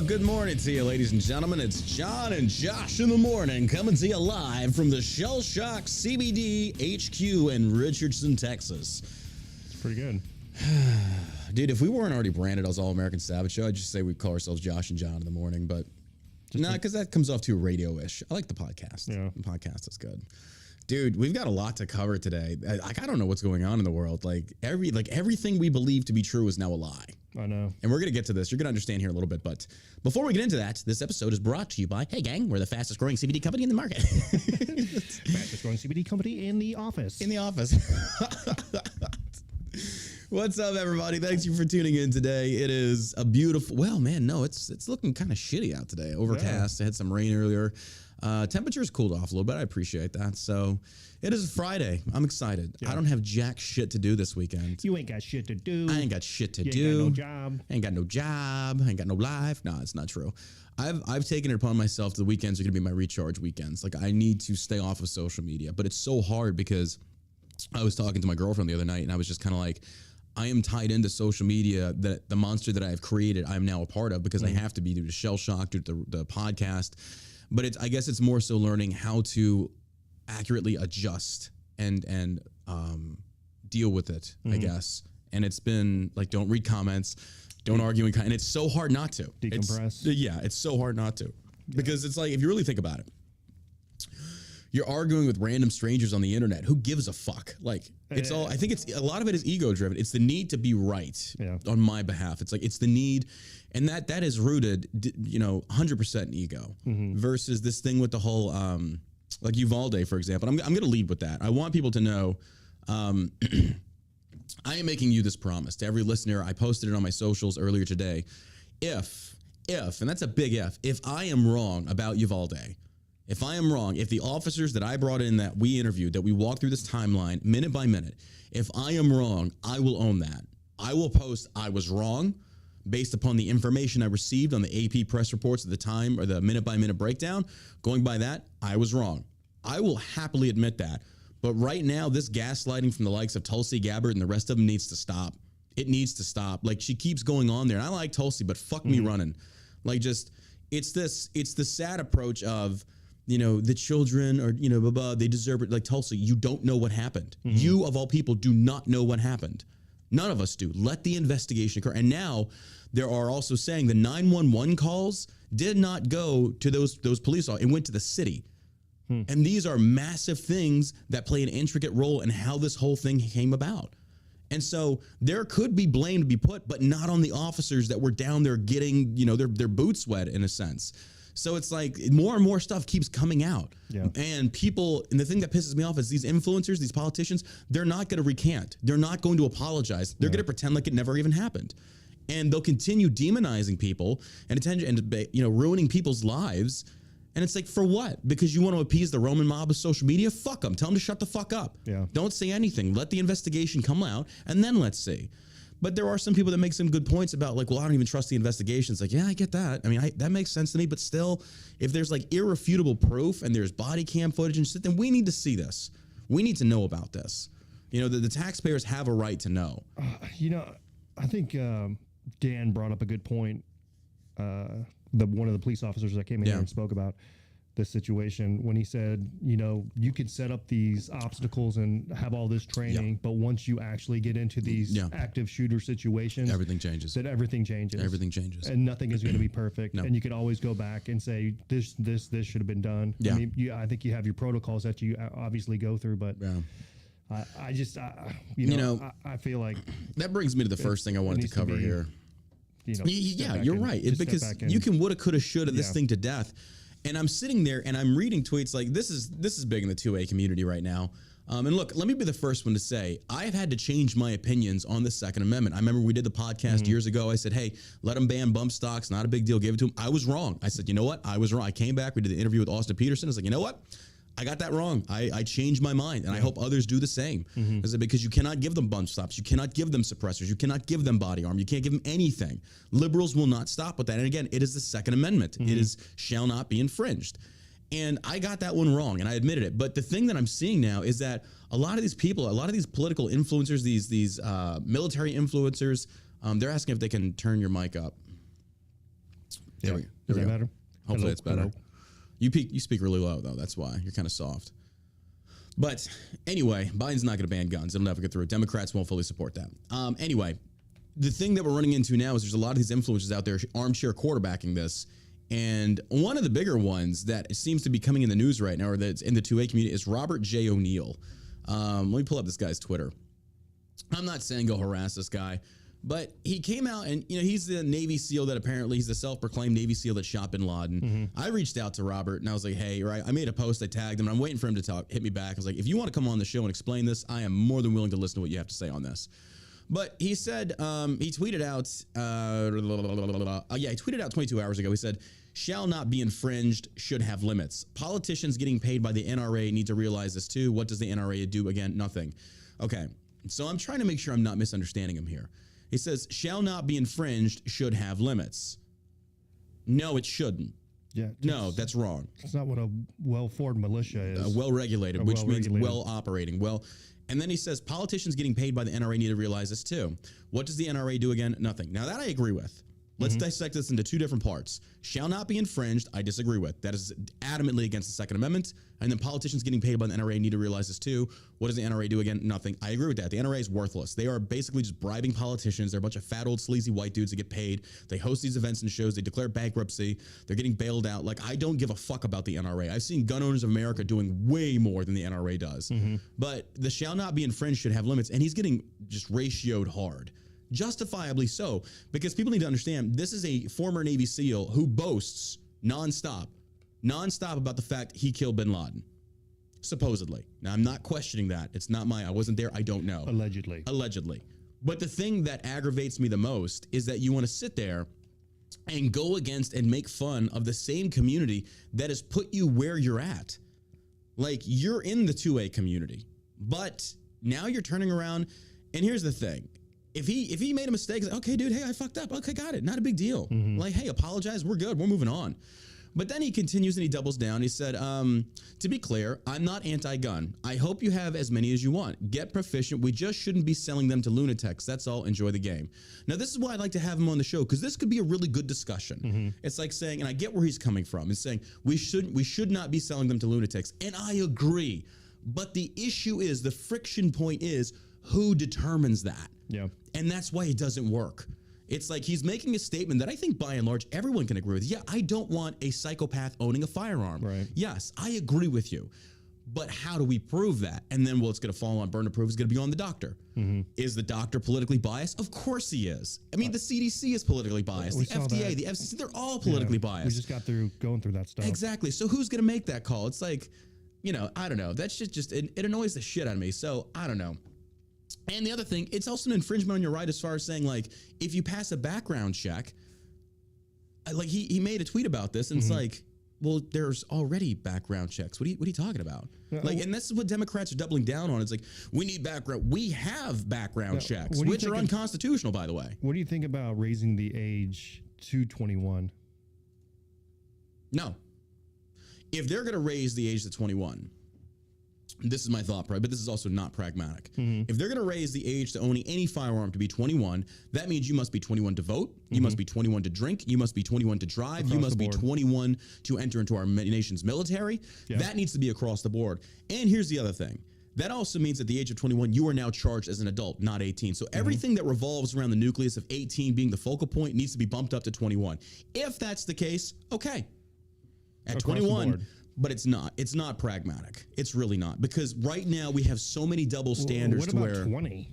Well, good morning to you, ladies and gentlemen. It's John and Josh in the morning, coming to you live from the Shell Shock CBD HQ in Richardson, Texas. It's pretty good. Dude, if we weren't already branded as All American Savage Show, I'd just say we'd call ourselves Josh and John in the morning, but no, because that comes off too radio-ish. I like the podcast. Yeah. The podcast is good. Dude, we've got a lot to cover today. I don't know what's going on in the world. Everything we believe to be true is now a lie. I know. And we're going to get to this. You're going to understand here in a little bit. But before we get into that, this episode is brought to you by, hey, gang, we're the fastest growing CBD company in the market. Fastest growing CBD company in the office. In the office. What's up, everybody? Thanks you for tuning in today. It is a beautiful, well, man, no, it's looking kind of shitty out today. Overcast. Yeah. I had some rain earlier. Temperatures cooled off a little bit. I appreciate that. So it is Friday. I'm excited. Yeah. I don't have jack shit to do this weekend. You ain't got shit to do. I ain't got shit to do. You ain't got no job. I ain't got no job. I ain't got no life. No, it's not true. I've taken it upon myself. The weekends are going to be my recharge weekends. Like, I need to stay off of social media, but it's so hard because I was talking to my girlfriend the other night and I was just kind of like, I am tied into social media, that the monster that I have created, I'm now a part of because I have to be due to Shell Shock, due to the podcast. But I guess it's more so learning how to accurately adjust and deal with it, I guess. And it's been like, don't read comments, don't argue, and it's so hard not to. Decompress. It's so hard not to. Because it's like, if you really think about it, you're arguing with random strangers on the internet. Who gives a fuck? Like, it's all, I think it's, a lot of it is ego driven. It's the need to be right on my behalf. It's like, it's the need, and that is rooted, 100% in ego versus this thing with the whole, like Uvalde, for example. I'm going to lead with that. I want people to know, I am making you this promise to every listener. I posted it on my socials earlier today. If, and that's a big if I am wrong about Uvalde, if I am wrong, if the officers that I brought in, that we interviewed, that we walked through this timeline minute by minute, if I am wrong, I will own that. I will post I was wrong based upon the information I received on the AP press reports at the time, or the minute by minute breakdown. Going by that, I was wrong. I will happily admit that. But right now, this gaslighting from the likes of Tulsi Gabbard and the rest of them needs to stop. It needs to stop. Like, she keeps going on there. And I like Tulsi, but fuck me running. Like, just, it's the sad approach of, the children or, blah, blah, they deserve it. Like, Tulsi, you don't know what happened. You, of all people, do not know what happened. None of us do. Let the investigation occur. And now there are also saying the 911 calls did not go to those police officers. It went to the city. And these are massive things that play an intricate role in how this whole thing came about. And so there could be blame to be put, but not on the officers that were down there getting, their boots wet in a sense. So it's like more and more stuff keeps coming out. Yeah. And people, and the thing that pisses me off is these influencers, these politicians, they're not going to recant. They're not going to apologize. They're going to pretend like it never even happened. And they'll continue demonizing people and ruining people's lives. And it's like, for what? Because you want to appease the Roman mob of social media? Fuck them. Tell them to shut the fuck up. Yeah. Don't say anything. Let the investigation come out, and then let's see. But there are some people that make some good points about, like, well, I don't even trust the investigations. Like, yeah, I get that. I mean, that makes sense to me. But still, if there's like irrefutable proof and there's body cam footage and shit, then we need to see this. We need to know about this. The taxpayers have a right to know. I think Dan brought up a good point. One of the police officers that came in here and spoke about this situation when he said, you could set up these obstacles and have all this training, but once you actually get into these active shooter situations, everything changes. Everything changes, and nothing is going to be perfect. And you can always go back and say this should have been done. I mean, I think you have your protocols that you obviously go through, but I feel like that brings me to the first thing I wanted to cover here. You're right. It's because you can woulda, coulda, shoulda this thing to death. And I'm sitting there and I'm reading tweets like, this is big in the 2A community right now. And look, let me be the first one to say, I've had to change my opinions on the Second Amendment. I remember we did the podcast years ago. I said, hey, let them ban bump stocks. Not a big deal. Gave it to them. I was wrong. I said, you know what? I was wrong. I came back. We did the interview with Austin Peterson. I was like, you know what? I got that wrong. I changed my mind, and I hope others do the same. Because you cannot give them bump stops. You cannot give them suppressors. You cannot give them body armor. You can't give them anything. Liberals will not stop with that. And again, it is the Second Amendment. It shall not be infringed. And I got that one wrong, and I admitted it. But the thing that I'm seeing now is that a lot of these people, a lot of these political influencers, these military influencers, they're asking if they can turn your mic up. There we Does go. that matter? Hopefully it's better. Hello? You speak really low though. That's why you're kind of soft. But anyway, Biden's not going to ban guns. It'll never get through. Democrats won't fully support that. Anyway, the thing that we're running into now is there's a lot of these influencers out there armchair quarterbacking this. And one of the bigger ones that seems to be coming in the news right now, or that's in the 2A community, is Robert J. O'Neill. Let me pull up this guy's Twitter. I'm not saying go harass this guy, but he came out and, he's the Navy SEAL that apparently he's the self-proclaimed Navy SEAL that shot bin Laden. I reached out to Robert and I was like, hey, right, I made a post, I tagged him, and I'm waiting for him to hit me back. I was like, if you want to come on the show and explain this, I am more than willing to listen to what you have to say on this. But he said, he tweeted out, he tweeted out 22 hours ago. He said, shall not be infringed, should have limits. Politicians getting paid by the NRA need to realize this too. What does the NRA do? Again, nothing. Okay, so I'm trying to make sure I'm not misunderstanding him here. He says, shall not be infringed, should have limits. No, it shouldn't. Yeah. No, that's wrong. It's not what a well-formed militia is. Well-regulated, which means well-operating. And then he says, politicians getting paid by the NRA need to realize this too. What does the NRA do again? Nothing. Now that I agree with. Let's dissect this into two different parts. Shall not be infringed, I disagree with. That is adamantly against the Second Amendment. And then politicians getting paid by the NRA need to realize this too. What does the NRA do again? Nothing. I agree with that. The NRA is worthless. They are basically just bribing politicians. They're a bunch of fat, old, sleazy white dudes that get paid. They host these events and shows. They declare bankruptcy. They're getting bailed out. Like, I don't give a fuck about the NRA. I've seen gun owners of America doing way more than the NRA does. But the shall not be infringed should have limits. And he's getting just ratioed hard. Justifiably so, because people need to understand this is a former Navy SEAL who boasts nonstop about the fact he killed bin Laden. Supposedly. Now, I'm not questioning that. It's not I wasn't there. I don't know. Allegedly. But the thing that aggravates me the most is that you want to sit there and go against and make fun of the same community that has put you where you're at. Like, you're in the 2A community, but now you're turning around. And here's the thing. If he made a mistake, like, okay, dude, hey, I fucked up. Okay, got it. Not a big deal. Like, hey, apologize. We're good. We're moving on. But then he continues and he doubles down. He said, to be clear, I'm not anti-gun. I hope you have as many as you want. Get proficient. We just shouldn't be selling them to lunatics. That's all. Enjoy the game. Now, this is why I'd like to have him on the show, because this could be a really good discussion. It's like saying, and I get where he's coming from. It's saying we should not be selling them to lunatics. And I agree. But the issue is, the friction point is, who determines that? Yeah. And that's why it doesn't work. It's like he's making a statement that I think by and large everyone can agree with. Yeah, I don't want a psychopath owning a firearm. Right. Yes, I agree with you. But how do we prove that? And then, it's going to fall on burden of proof. It's going to be on the doctor. Is the doctor politically biased? Of course he is. I mean, the CDC is politically biased. The FDA, the FCC, they're all politically biased. We just got through going through that stuff. Exactly. So who's going to make that call? It's like, I don't know. That shit it annoys the shit out of me. So I don't know. And the other thing, it's also an infringement on your right as far as saying, like, if you pass a background check, like he made a tweet about this, and it's like, well, there's already background checks. What are you talking about? Like, and this is what Democrats are doubling down on. It's like, we need background. We have background checks, which are unconstitutional, by the way. What do you think about raising the age to 21? No. If they're going to raise the age to 21, this is my thought, but this is also not pragmatic. If they're going to raise the age to owning any firearm to be 21, that means you must be 21 to vote. You must be 21 to drink. You must be 21 to drive. You must be 21 to enter into our nation's military. Yeah. That needs to be across the board. And here's the other thing. That also means at the age of 21, you are now charged as an adult, not 18. So everything that revolves around the nucleus of 18 being the focal point needs to be bumped up to 21. If that's the case, okay. At across 21... But it's not. It's not pragmatic. It's really not. Because right now we have so many double standards. What about 20?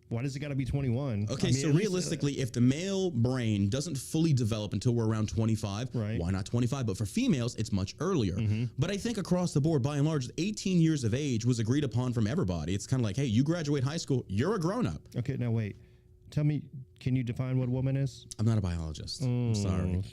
Why does it got to be 21? Okay, so realistically, if the male brain doesn't fully develop until we're around 25, why not 25? But for females, it's much earlier. But I think across the board, by and large, 18 years of age was agreed upon from everybody. It's kind of like, hey, you graduate high school, you're a grown-up. Okay, now wait. Tell me, can you define what a woman is? I'm not a biologist. I'm sorry.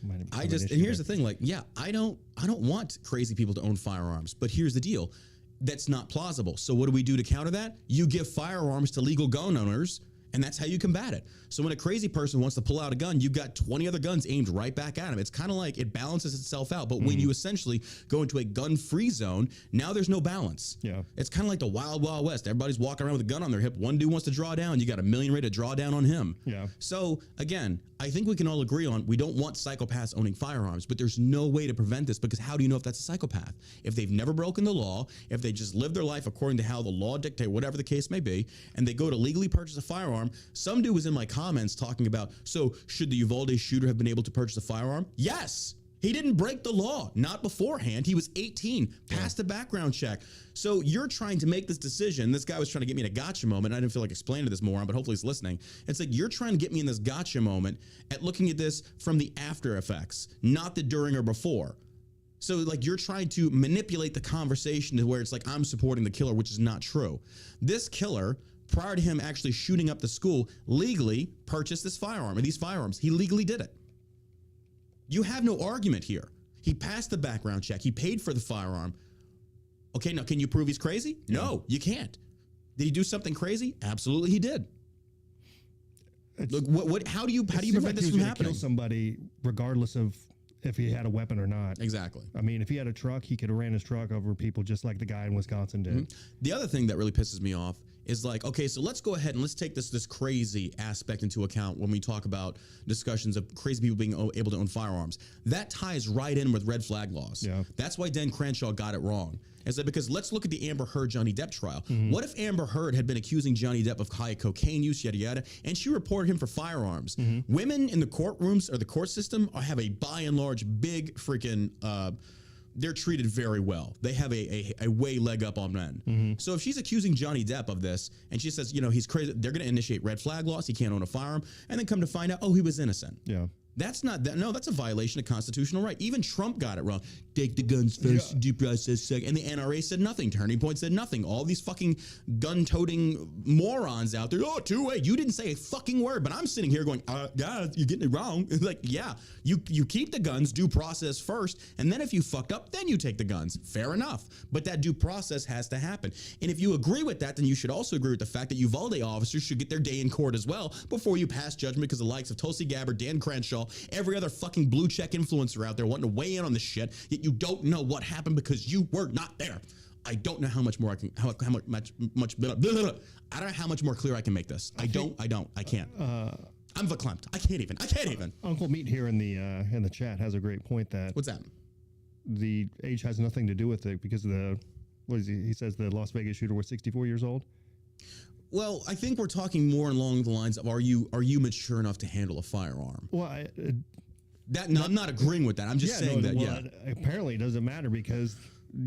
And here's the thing, like, yeah, I don't want crazy people to own firearms, but here's the deal. That's not plausible. So what do we do to counter that? You give firearms to legal gun owners, And that's how you combat it. So when a crazy person wants to pull out a gun, you've got 20 other guns aimed right back at him. It's kind of like it balances itself out. But when you essentially go into a gun-free zone, now there's no balance. Yeah. It's kind of like the wild, wild west. Everybody's walking around with a gun on their hip. One dude wants to draw down. You got a million ready to draw down on him. Yeah. So again, I think we can all agree on we don't want psychopaths owning firearms, but there's no way to prevent this because how do you know if that's a psychopath? If they've never broken the law, if they just live their life according to how the law dictates, whatever the case may be, and they go to legally purchase a firearm. Some dude was in my comments talking about, so should the Uvalde shooter have been able to purchase a firearm? Yes. He didn't break the law, not beforehand. He was 18, passed the background check. So you're trying to make this decision. This guy was trying to get me in a gotcha moment. I didn't feel like explaining to this moron, but hopefully he's listening. It's like you're trying to get me in this gotcha moment at looking at this from the after effects, not the during or before. So like you're trying to manipulate the conversation to where it's like I'm supporting the killer, which is not true. This killer, prior to him actually shooting up the school, legally purchased this firearm or these firearms. He legally did it. You have no argument here. He passed the background check. He paid for the firearm. Okay, now can you prove he's crazy? No, you can't. Did he do something crazy? Absolutely, he did. Look, how do you prevent this from happening? Kill somebody regardless of if he had a weapon or not. Exactly. I mean, if he had a truck, he could have ran his truck over people just like the guy in Wisconsin did. Mm-hmm. The other thing that really pisses me off is like, okay, so let's go ahead and let's take this crazy aspect into account when we talk about discussions of crazy people being able to own firearms. That ties right in with red flag laws. Yeah. That's why Dan Crenshaw got it wrong. Is that because let's look at the Amber Heard Johnny Depp trial. What if Amber Heard had been accusing Johnny Depp of high cocaine use, yada, yada, and she reported him for firearms? Women in the courtrooms or the court system have a by and large big freaking, they're treated very well. They have a way leg up on men. So if she's accusing Johnny Depp of this and she says, you know, he's crazy, they're going to initiate red flag laws. He can't own a firearm. And then come to find out, oh, he was innocent. Yeah. That's not that. No, that's a violation of constitutional right. Even Trump got it wrong. Take the guns first, due process second. And the NRA said nothing. Turning Point said nothing. All these fucking gun-toting morons out there. Oh, two-way. You didn't say a fucking word. But I'm sitting here going, yeah, you're getting it wrong. Like, yeah, you keep the guns, due process first. And then if you fucked up, then you take the guns. Fair enough. But that due process has to happen. And if you agree with that, then you should also agree with the fact that Uvalde officers should get their day in court as well before you pass judgment because the likes of Tulsi Gabbard, Dan Crenshaw, every other fucking blue check influencer out there wanting to weigh in on this shit, yet you don't know what happened because you were not there. I don't know how much more I can, how much, blah, blah, blah. I don't know how much more clear I can make this. I can't. I'm verklempt. I can't even. Uncle Meat here in the chat has a great point that What's that? The age has nothing to do with it because he says the Las Vegas shooter was 64 years old. Well, I think we're talking more along the lines of are you mature enough to handle a firearm? Well, I'm not agreeing with that. I'm just saying apparently it doesn't matter because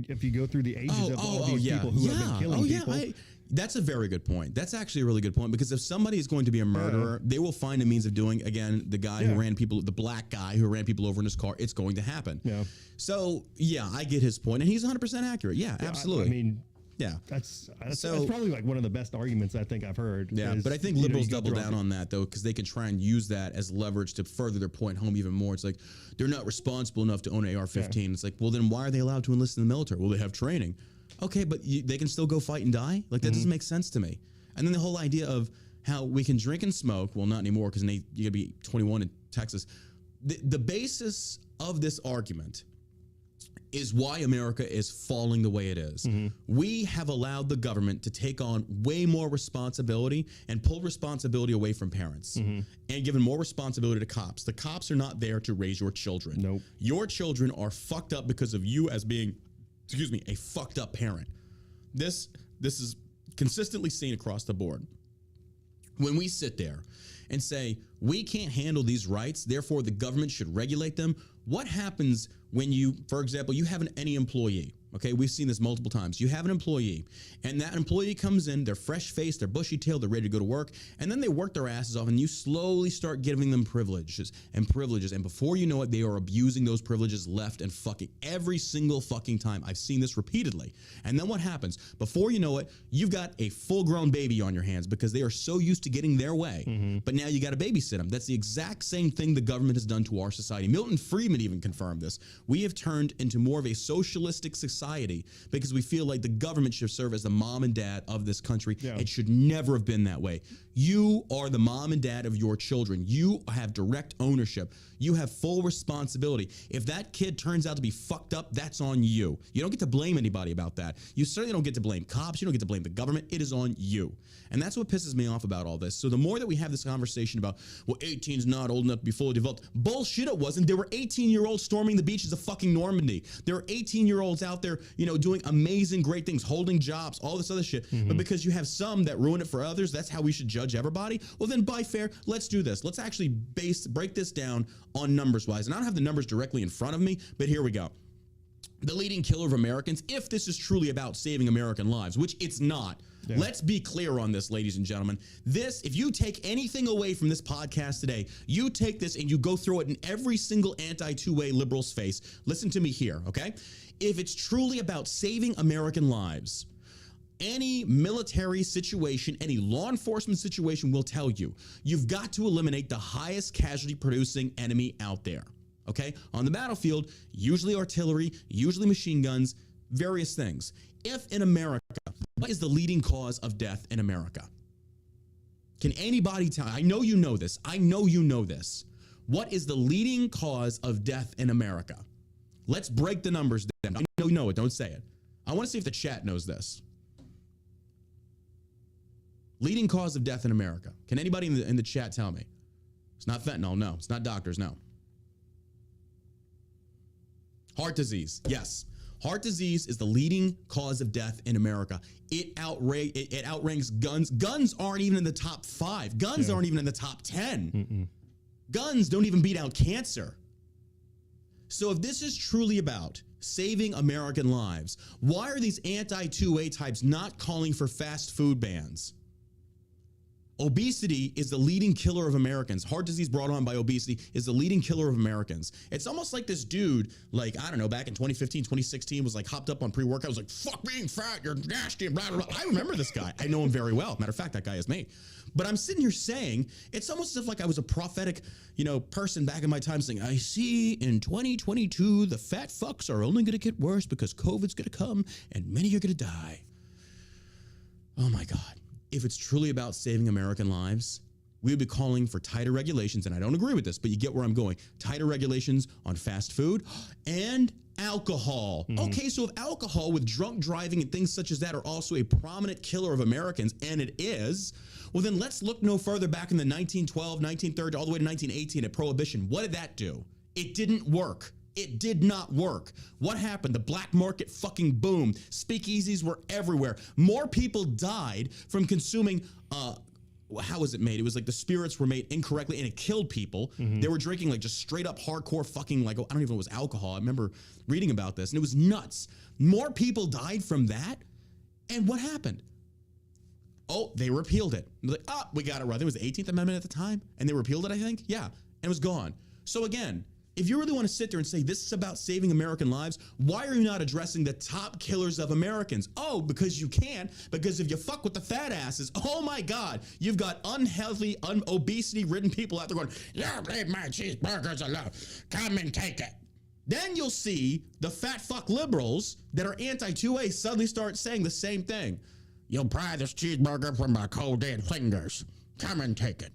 if you go through the ages of all these people who have been killing people. That's a very good point. That's actually a really good point because if somebody is going to be a murderer, they will find a means of doing, again, the guy who ran people, the black guy who ran people over in his car, it's going to happen. Yeah. So, yeah, I get his point, and he's 100% accurate. Yeah, absolutely. I mean, yeah, that's probably like one of the best arguments I think I've heard. Yeah, but I think liberals double down on that though because they can try and use that as leverage to further their point home even more. It's like they're not responsible enough to own an AR-15. Yeah. It's like, well, then why are they allowed to enlist in the military? Well, they have training. Okay, but they can still go fight and die? Like that doesn't make sense to me. And then the whole idea of how we can drink and smoke, well, not anymore because you got to be 21 in Texas. The basis of this argument is why America is falling the way it is. We have allowed the government to take on way more responsibility and pull responsibility away from parents and given more responsibility to cops. The cops are not there to raise your children. Nope. Your children are fucked up because of you as being, a fucked up parent. This is consistently seen across the board. When we sit there and say, we can't handle these rights, therefore the government should regulate them, what happens when you, for example, you have any employee, okay? We've seen this multiple times. You have an employee, and that employee comes in, they're fresh-faced, they're bushy-tailed, they're ready to go to work, and then they work their asses off, and you slowly start giving them privileges, and before you know it, they are abusing those privileges left and fucking every single fucking time. I've seen this repeatedly. And then what happens? Before you know it, you've got a full-grown baby on your hands because they are so used to getting their way, but now you got to babysit them. That's the exact same thing the government has done to our society. Milton Friedman even confirmed this. We have turned into more of a socialistic society society because we feel like the government should serve as the mom and dad of this country. Yeah. It should never have been that way. You are the mom and dad of your children. You have direct ownership. You have full responsibility. If that kid turns out to be fucked up, that's on you. You don't get to blame anybody about that. You certainly don't get to blame cops. You don't get to blame the government. It is on you. And that's what pisses me off about all this. So the more that we have this conversation about, well, 18 is not old enough to be fully developed. Bullshit, it wasn't. There were 18-year-olds storming the beaches of fucking Normandy. There are 18-year-olds out there, doing amazing, great things, holding jobs, all this other shit. But because you have some that ruin it for others, that's how we should judge everybody. Well, then by fair, let's do this. Let's actually break this down on numbers wise. And I don't have the numbers directly in front of me, but here we go. The leading killer of Americans, if this is truly about saving American lives, which it's not. Yeah. Let's be clear on this, ladies and gentlemen. If you take anything away from this podcast today, you take this and you go throw it in every single anti-two-way liberal's face. Listen to me here, okay? If it's truly about saving American lives, any military situation, any law enforcement situation will tell you, you've got to eliminate the highest casualty producing enemy out there. Okay? On the battlefield, usually artillery, usually machine guns, various things. If in America, what is the leading cause of death in America? Can anybody tell? I know you know this. I know you know this. What is the leading cause of death in America? Let's break the numbers down. I know you know it. Don't say it. I want to see if the chat knows this. Leading cause of death in America. Can anybody in the chat tell me? It's not fentanyl. No. It's not doctors. No. Heart disease, yes. Heart disease is the leading cause of death in America. It outranks guns. Guns aren't even in the top 5. Guns aren't even in the top 10. Guns don't even beat out cancer. So if this is truly about saving American lives, why are these anti-2A types not calling for fast food bans? Obesity is the leading killer of Americans. Heart disease brought on by obesity is the leading killer of Americans. It's almost like this dude, like, I don't know, back in 2015, 2016, was like hopped up on pre-workout. Was like, fuck being fat, you're nasty, and blah, blah, blah. I remember this guy. I know him very well. Matter of fact, that guy is me. But I'm sitting here saying, it's almost as if like I was a prophetic, person back in my time saying, I see in 2022, the fat fucks are only going to get worse because COVID's going to come and many are going to die. Oh my God. If it's truly about saving American lives, we would be calling for tighter regulations, and I don't agree with this, but you get where I'm going. Tighter regulations on fast food and alcohol. Okay, so if alcohol with drunk driving and things such as that are also a prominent killer of Americans, and it is, well then let's look no further back in the 1912, 1930, all the way to 1918 at Prohibition. What did that do? It didn't work. It did not work. What happened? The black market fucking boomed. Speakeasies were everywhere. More people died from consuming, how was it made? It was like the spirits were made incorrectly and it killed people. They were drinking like just straight up hardcore fucking like, I don't even know if it was alcohol. I remember reading about this and it was nuts. More people died from that. And what happened? Oh, they repealed it. Like, we got it right. It was the 18th Amendment at the time and they repealed it, I think. Yeah, and it was gone. So again, if you really want to sit there and say this is about saving American lives, why are you not addressing the top killers of Americans? Oh, because you can. Because if you fuck with the fat asses, oh my God, you've got unhealthy, obesity-ridden people out there going, yeah, leave my cheeseburgers alone. Come and take it. Then you'll see the fat fuck liberals that are anti-2A suddenly start saying the same thing. You'll pry this cheeseburger from my cold dead fingers. Come and take it.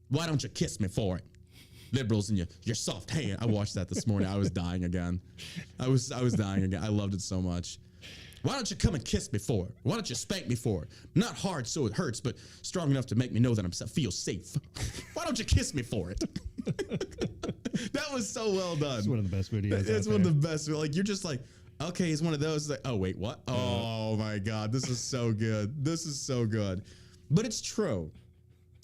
Why don't you kiss me for it? Liberals and your soft hand. I watched that this morning. I was dying again. I was dying again. I loved it so much. Why don't you come and kiss me for it? Why don't you spank me for it? Not hard so it hurts, but strong enough to make me know that I feel safe. Why don't you kiss me for it? That was so well done. It's one of the best videos. It's one of the best. Like you're just like, okay, it's one of those. Like, oh wait, what? Oh my God, this is so good. This is so good. But it's true.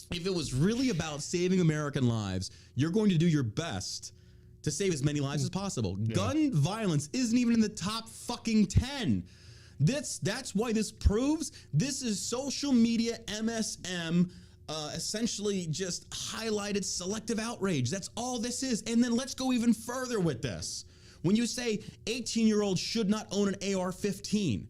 If it was really about saving American lives, you're going to do your best to save as many lives as possible. Yeah. Gun violence isn't even in the top fucking 10. That's why this proves this is social media MSM, essentially just highlighted selective outrage. That's all this is. And then let's go even further with this. When you say 18-year-olds should not own an AR-15,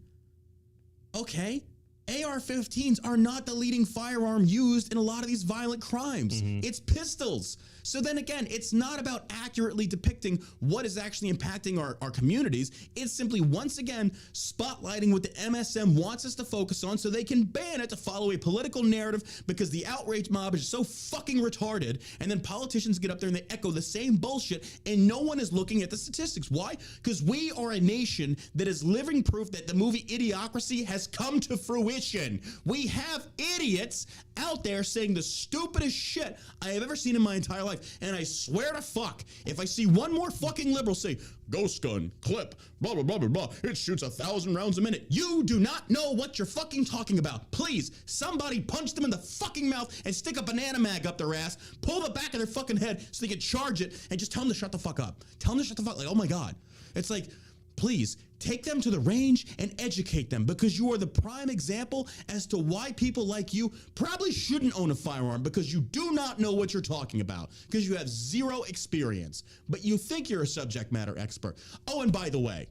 okay. AR-15s are not the leading firearm used in a lot of these violent crimes. It's pistols. So then again, it's not about accurately depicting what is actually impacting our communities. It's simply, once again, spotlighting what the MSM wants us to focus on so they can ban it to follow a political narrative, because the outrage mob is so fucking retarded. And then politicians get up there and they echo the same bullshit, and no one is looking at the statistics. Why? Because we are a nation that is living proof that the movie Idiocracy has come to fruition. We have idiots out there saying the stupidest shit I have ever seen in my entire life. And I swear to fuck, if I see one more fucking liberal say, ghost gun, clip, blah, blah, blah, blah, blah, it shoots 1,000 rounds a minute, you do not know what you're fucking talking about. Please, somebody punch them in the fucking mouth and stick a banana mag up their ass, pull the back of their fucking head so they can charge it, and just tell them to shut the fuck up. Tell them to shut the fuck, like, oh my God. It's like, please take them to the range and educate them, because you are the prime example as to why people like you probably shouldn't own a firearm, because you do not know what you're talking about, because you have zero experience, but you think you're a subject matter expert. Oh, and by the way,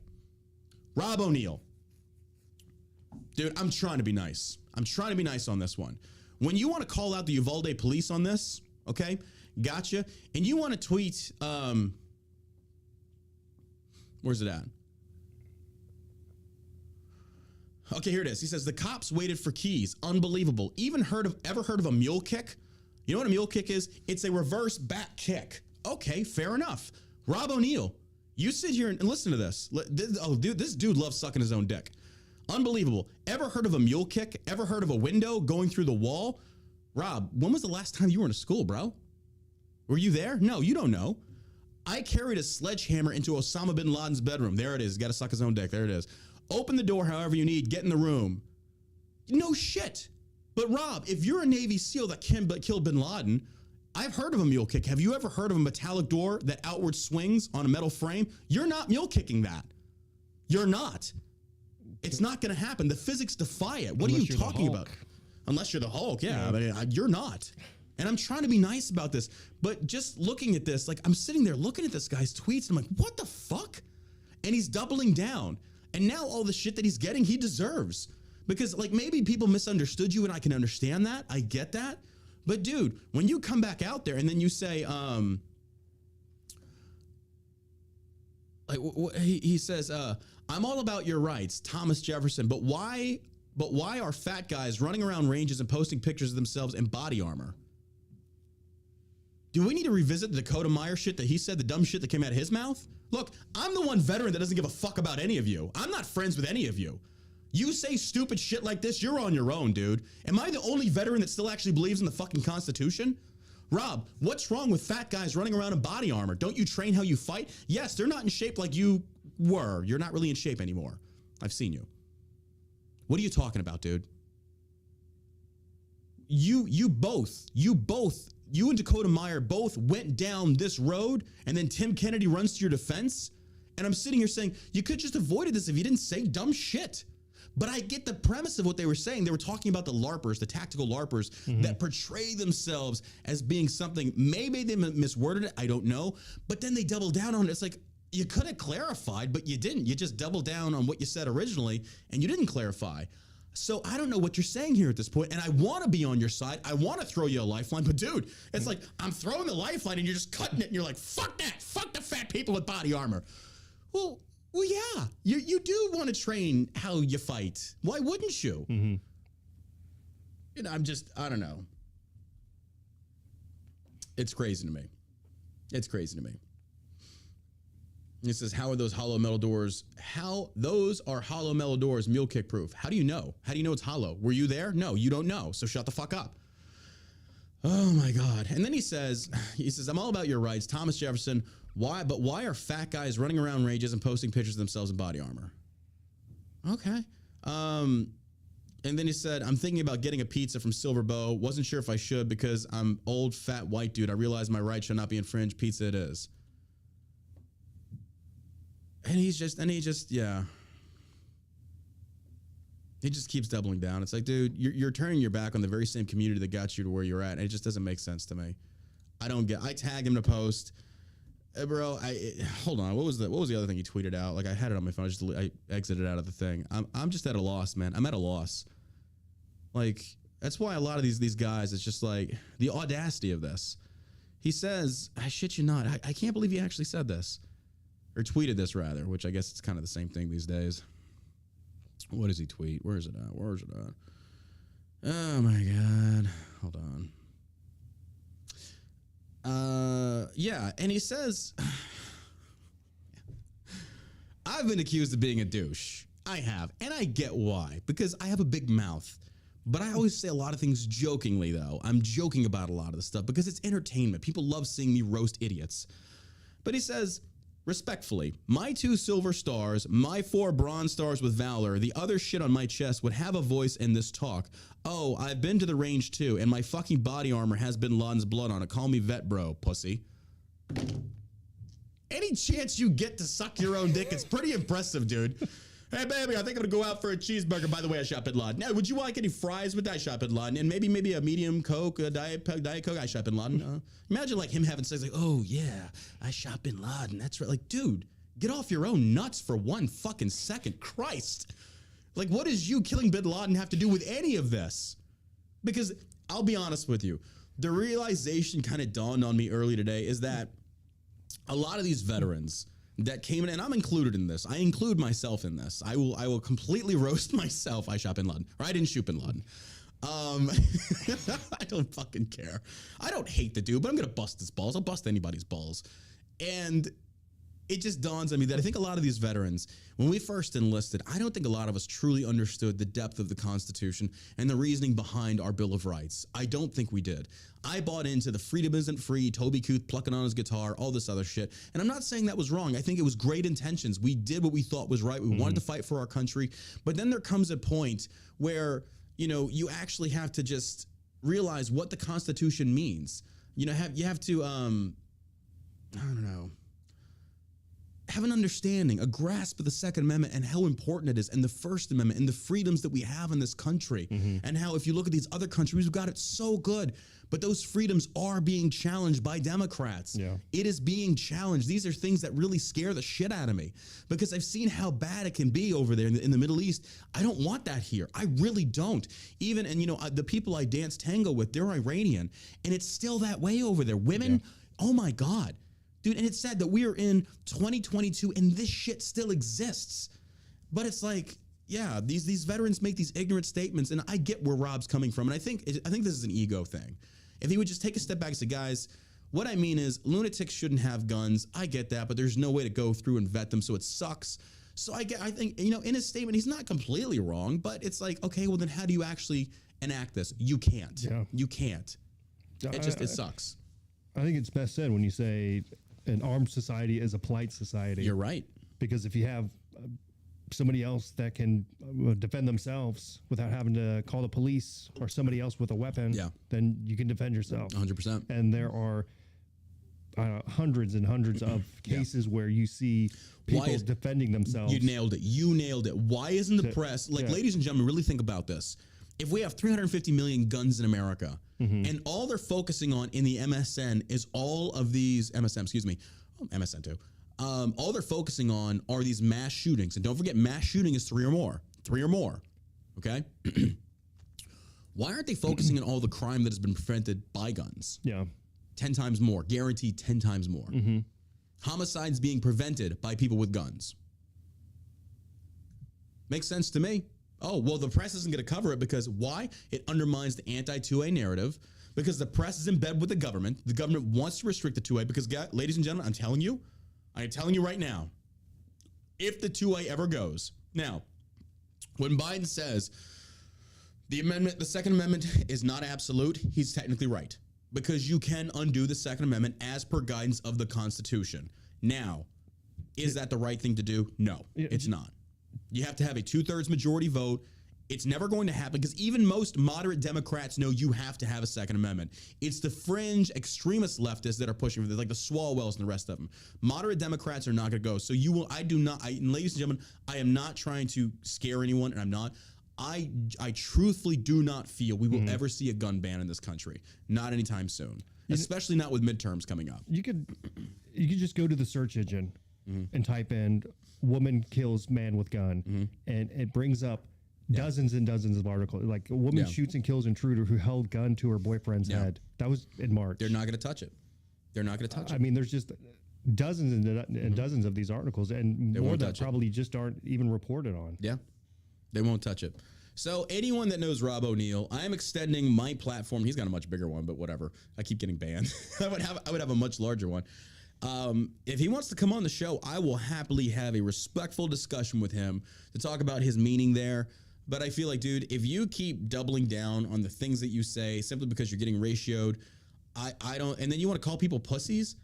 Rob O'Neill, dude, I'm trying to be nice. I'm trying to be nice on this one. When you want to call out the Uvalde police on this, okay, gotcha, and you want to tweet, where's it at? Okay, here it is. He says, the cops waited for keys. Unbelievable. Ever heard of a mule kick? You know what a mule kick is? It's a reverse back kick. Okay, fair enough. Rob O'Neill, you sit here and listen to this. Oh, dude, this dude loves sucking his own dick. Unbelievable. Ever heard of a mule kick? Ever heard of a window going through the wall? Rob, when was the last time you were in a school, bro? Were you there? No, you don't know. I carried a sledgehammer into Osama bin Laden's bedroom. There it is. Got to suck his own dick. There it is. Open the door however you need. Get in the room. No shit. But Rob, if you're a Navy SEAL that killed bin Laden, I've heard of a mule kick. Have you ever heard of a metallic door that outward swings on a metal frame? You're not mule kicking that. You're not. It's not going to happen. The physics defy it. What are you talking about? Unless you're the Hulk, yeah. But you're not. And I'm trying to be nice about this. But just looking at this, like, I'm sitting there looking at this guy's tweets, and I'm like, what the fuck? And he's doubling down. And now all the shit that he's getting, he deserves. Because, like, maybe people misunderstood you, and I can understand that. I get that. But, dude, when you come back out there and then you say, he says, I'm all about your rights, Thomas Jefferson, but why are fat guys running around ranges and posting pictures of themselves in body armor? Do we need to revisit the Dakota Meyer shit that he said, the dumb shit that came out of his mouth? Look, I'm the one veteran that doesn't give a fuck about any of you. I'm not friends with any of you. You say stupid shit like this, you're on your own, dude. Am I the only veteran that still actually believes in the fucking Constitution? Rob, what's wrong with fat guys running around in body armor? Don't you train how you fight? Yes, they're not in shape like you were. You're not really in shape anymore. I've seen you. What are you talking about, dude? You and Dakota Meyer both went down this road, and then Tim Kennedy runs to your defense. And I'm sitting here saying, you could just avoided this if you didn't say dumb shit. But I get the premise of what they were saying. They were talking about the LARPers, the tactical LARPers that portray themselves as being something. Maybe they misworded it. I don't know. But then they double down on it. It's like, you could have clarified, but you didn't. You just doubled down on what you said originally, and you didn't clarify. So I don't know what you're saying here at this point, and I want to be on your side. I want to throw you a lifeline, but dude, it's like I'm throwing the lifeline, and you're just cutting it, and you're like, fuck that. Fuck the fat people with body armor. Well, yeah, you do want to train how you fight. Why wouldn't you? You know, I don't know. It's crazy to me. It's crazy to me. It says, how are those hollow metal doors? How those are hollow metal doors, mule kick proof. How do you know? How do you know it's hollow? Were you there? No, you don't know. So shut the fuck up. Oh my God. And then he says, I'm all about your rights, Thomas Jefferson. Why are fat guys running around ranges and posting pictures of themselves in body armor? Okay. And then he said, I'm thinking about getting a pizza from Silver Bow. Wasn't sure if I should because I'm old, fat, white dude. I realize my rights should not be infringed. Pizza it is. And he just, yeah. He just keeps doubling down. It's like, dude, you're turning your back on the very same community that got you to where you're at. And it just doesn't make sense to me. I tagged him to post. Bro, hold on. What was the other thing he tweeted out? Like, I had it on my phone. I exited out of the thing. I'm just at a loss, man. I'm at a loss. Like, that's why a lot of these guys, it's just like the audacity of this. He says, I shit you not, I can't believe he actually said this, or tweeted this rather, which I guess it's kind of the same thing these days. What does he tweet? Where is it at? Where is it at? Oh my God. Hold on. Yeah, and he says, I've been accused of being a douche. I have, and I get why, because I have a big mouth. But I always say a lot of things jokingly, though. I'm joking about a lot of this stuff because it's entertainment. People love seeing me roast idiots. But he says, respectfully, my 2 silver stars, my 4 bronze stars with valor, the other shit on my chest would have a voice in this talk. Oh, I've been to the range too, and my fucking body armor has Bin Laden's blood on it. Call me vet bro, pussy. Any chance you get to suck your own dick, it's pretty impressive, dude. Hey, baby, I think I'm going to go out for a cheeseburger. By the way, I shot Bin Laden. Now, would you like any fries with that? I shot Bin Laden. And maybe a medium Coke, a Diet Coke. I shot Bin Laden. Imagine like him having sex like, oh, yeah, I shot Bin Laden. That's right. Like, dude, get off your own nuts for 1 fucking second. Christ. Like, what does you killing Bin Laden have to do with any of this? Because I'll be honest with you. The realization kind of dawned on me early today is that a lot of these veterans that came in, and I'm included in this. I include myself in this. I will completely roast myself. I shot Bin Laden, or I didn't shoot Bin Laden. I don't fucking care. I don't hate the dude, but I'm gonna bust his balls. I'll bust anybody's balls. And it just dawns on me that I think a lot of these veterans, when we first enlisted, I don't think a lot of us truly understood the depth of the Constitution and the reasoning behind our Bill of Rights. I don't think we did. I bought into the freedom isn't free, Toby Keith plucking on his guitar, all this other shit. And I'm not saying that was wrong. I think it was great intentions. We did what we thought was right. We wanted to fight for our country. But then there comes a point where, you know, you actually have to just realize what the Constitution means. You know, you have to, I don't know, have an understanding, a grasp of the Second Amendment and how important it is, and the First Amendment and the freedoms that we have in this country, and how if you look at these other countries, we've got it so good, but those freedoms are being challenged by Democrats. Yeah. It is being challenged. These are things that really scare the shit out of me because I've seen how bad it can be over there in the Middle East. I don't want that here. I really don't. Even, and you know, the people I dance tango with, they're Iranian, and it's still that way over there. Women, oh my God. Dude, and it's sad that we are in 2022 and this shit still exists. But it's like, yeah, these veterans make these ignorant statements, and I get where Rob's coming from, and I think this is an ego thing. If he would just take a step back and say, guys, what I mean is lunatics shouldn't have guns. I get that, but there's no way to go through and vet them, so it sucks. So I think, you know, in his statement, he's not completely wrong, but it's like, okay, well then how do you actually enact this? You can't. Yeah. You can't. It sucks. I think it's best said when you say an armed society is a polite society. You're right. Because if you have somebody else that can defend themselves without having to call the police or somebody else with a weapon, then you can defend yourself. 100%. And there are hundreds and hundreds of cases where you see people defending themselves. You nailed it. You nailed it. Why isn't the press, like, ladies and gentlemen, really think about this. If we have 350 million guns in America, and all they're focusing on in the MSN is all of these, MSN too, all they're focusing on are these mass shootings. And don't forget, mass shooting is 3 or more. 3 or more, okay? Why aren't they focusing on all the crime that has been prevented by guns? 10 times more, guaranteed 10 times more. Homicides being prevented by people with guns. Makes sense to me. Oh, well, the press isn't going to cover it because why? It undermines the anti-2A narrative because the press is in bed with the government. The government wants to restrict the 2A because, ladies and gentlemen, I'm telling you right now, if the 2A ever goes. Now, when Biden says the Second Amendment is not absolute, he's technically right because you can undo the Second Amendment as per guidance of the Constitution. Now, is that the right thing to do? No, it's not. You have to have a 2/3 majority vote. It's never going to happen because even most moderate Democrats know you have to have a Second Amendment. It's the fringe extremist leftists that are pushing for this, like the Swalwells and the rest of them. Moderate Democrats are not going to go. So and ladies and gentlemen, I am not trying to scare anyone, and I'm not. I truthfully do not feel we will ever see a gun ban in this country. Not anytime soon, especially not with midterms coming up. You could just go to the search engine and type in woman kills man with gun, and it brings up Dozens and dozens of articles. Like a woman shoots and kills intruder who held gun to her boyfriend's head. That was in March. They're not going to touch it. They're not going to touch it. I mean, there's just dozens and dozens of these articles, and They more won't that touch it. probably just aren't even reported on. Yeah, they won't touch it. So anyone that knows Rob O'Neill, I am extending my platform. He's got a much bigger one, but whatever. I keep getting banned. I would have a much larger one. If he wants to come on the show, I will happily have a respectful discussion with him to talk about his meaning there. But I feel like, dude, if you keep doubling down on the things that you say simply because you're getting ratioed, I don't, and then you want to call people pussies,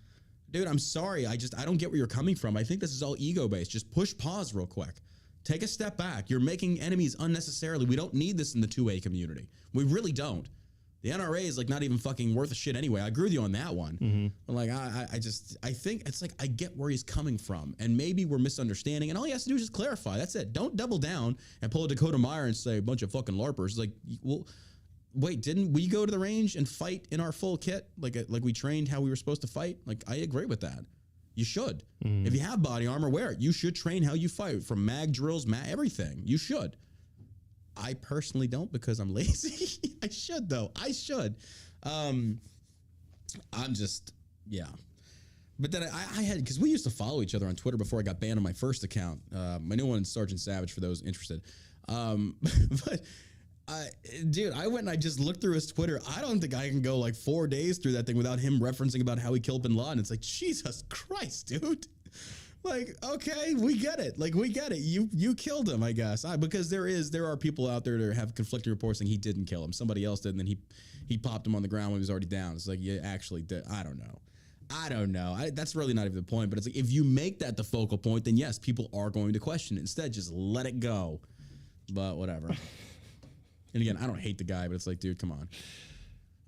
dude, I'm sorry. I don't get where you're coming from. I think this is all ego based. Just push pause real quick. Take a step back. You're making enemies unnecessarily. We don't need this in the 2A community. We really don't. The NRA is like not even fucking worth a shit anyway. I agree with you on that one. But like, I think it's like, I get where he's coming from, and maybe we're misunderstanding, and all he has to do is just clarify. That's it. Don't double down and pull a Dakota Meyer and say a bunch of fucking LARPers. It's like, well, wait, didn't we go to the range and fight in our full kit? Like we trained how we were supposed to fight? Like, I agree with that. You should. If you have body armor, wear it. You should train how you fight, from mag drills, everything. You should. I personally don't because I'm lazy. I should, though. I should. I'm just, yeah. But then I had, because we used to follow each other on Twitter before I got banned on my first account. My new one is Sergeant Savage, for those interested. Dude, I went and I just looked through his Twitter. I don't think I can go like 4 days through that thing without him referencing about how he killed bin Laden. It's like, Jesus Christ, dude. Like, okay, we get it. Like, we get it. You killed him, I guess. Because there are people out there that have conflicting reports saying he didn't kill him. Somebody else did, and then he popped him on the ground when he was already down. It's like, you actually did. I don't know. That's really not even the point. But it's like, if you make that the focal point, then yes, people are going to question it. Instead, just let it go. But whatever. And again, I don't hate the guy, but it's like, dude, come on.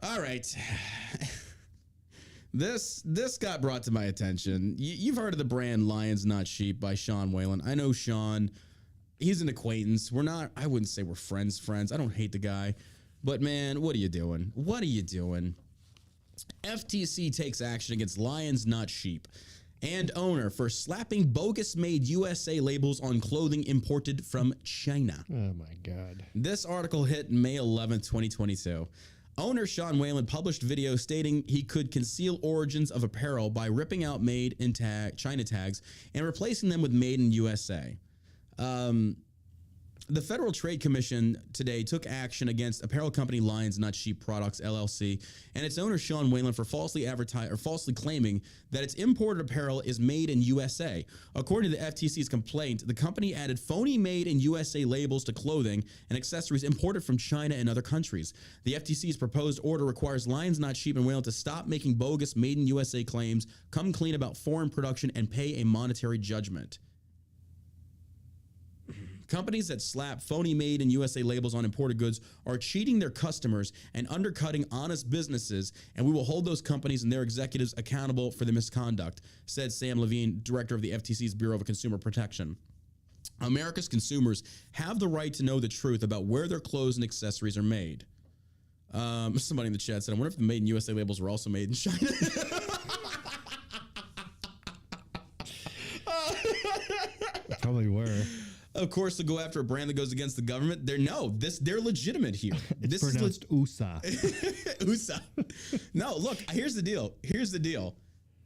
All right. This got brought to my attention. You've heard of the brand Lions Not Sheep by Sean Whalen. I know Sean. He's an acquaintance. I wouldn't say we're friends. I don't hate the guy. But man, what are you doing? FTC takes action against Lions Not Sheep and owner for slapping bogus made USA labels on clothing imported from China. Oh my God. This article hit May 11th, 2022. Owner Sean Whalen published video stating he could conceal origins of apparel by ripping out made in China tags and replacing them with made in USA. The Federal Trade Commission today took action against apparel company Lions Not Sheep Products LLC and its owner Sean Whalen for falsely claiming that its imported apparel is made in USA. According to the FTC's complaint, the company added phony made in USA labels to clothing and accessories imported from China and other countries. The FTC's proposed order requires Lions Not Sheep and Whalen to stop making bogus made in USA claims, come clean about foreign production, and pay a monetary judgment. Companies that slap phony made in USA labels on imported goods are cheating their customers and undercutting honest businesses, and we will hold those companies and their executives accountable for the misconduct, said Sam Levine, director of the FTC's Bureau of Consumer Protection. America's consumers have the right to know the truth about where their clothes and accessories are made. Somebody in the chat said, I wonder if the made in USA labels were also made in China. Probably were. Of course, to go after a brand that goes against the government, they're legitimate here. It's pronounced USA. USA. No, look, here's the deal.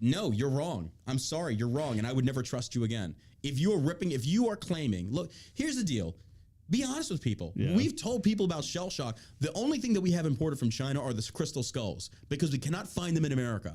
No, you're wrong. I'm sorry, you're wrong, and I would never trust you again. If you are claiming, look, here's the deal. Be honest with people. Yeah. We've told people about shell shock. The only thing that we have imported from China are the crystal skulls because we cannot find them in America.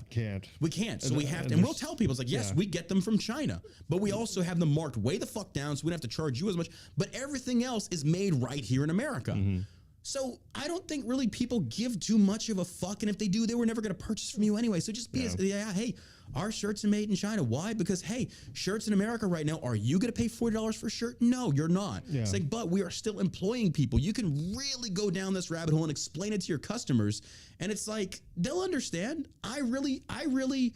We can't. So we have to, and we'll tell people, it's like, yes, we get them from China, but we also have them marked way the fuck down so we don't have to charge you as much. But everything else is made right here in America. Mm-hmm. So I don't think really people give too much of a fuck. And if they do, they were never going to purchase from you anyway. So just be, hey, our shirts are made in China. Why? Because, hey, shirts in America right now, are you going to pay $40 for a shirt? No, you're not. Yeah. It's like, but we are still employing people. You can really go down this rabbit hole and explain it to your customers. And it's like, they'll understand. I understand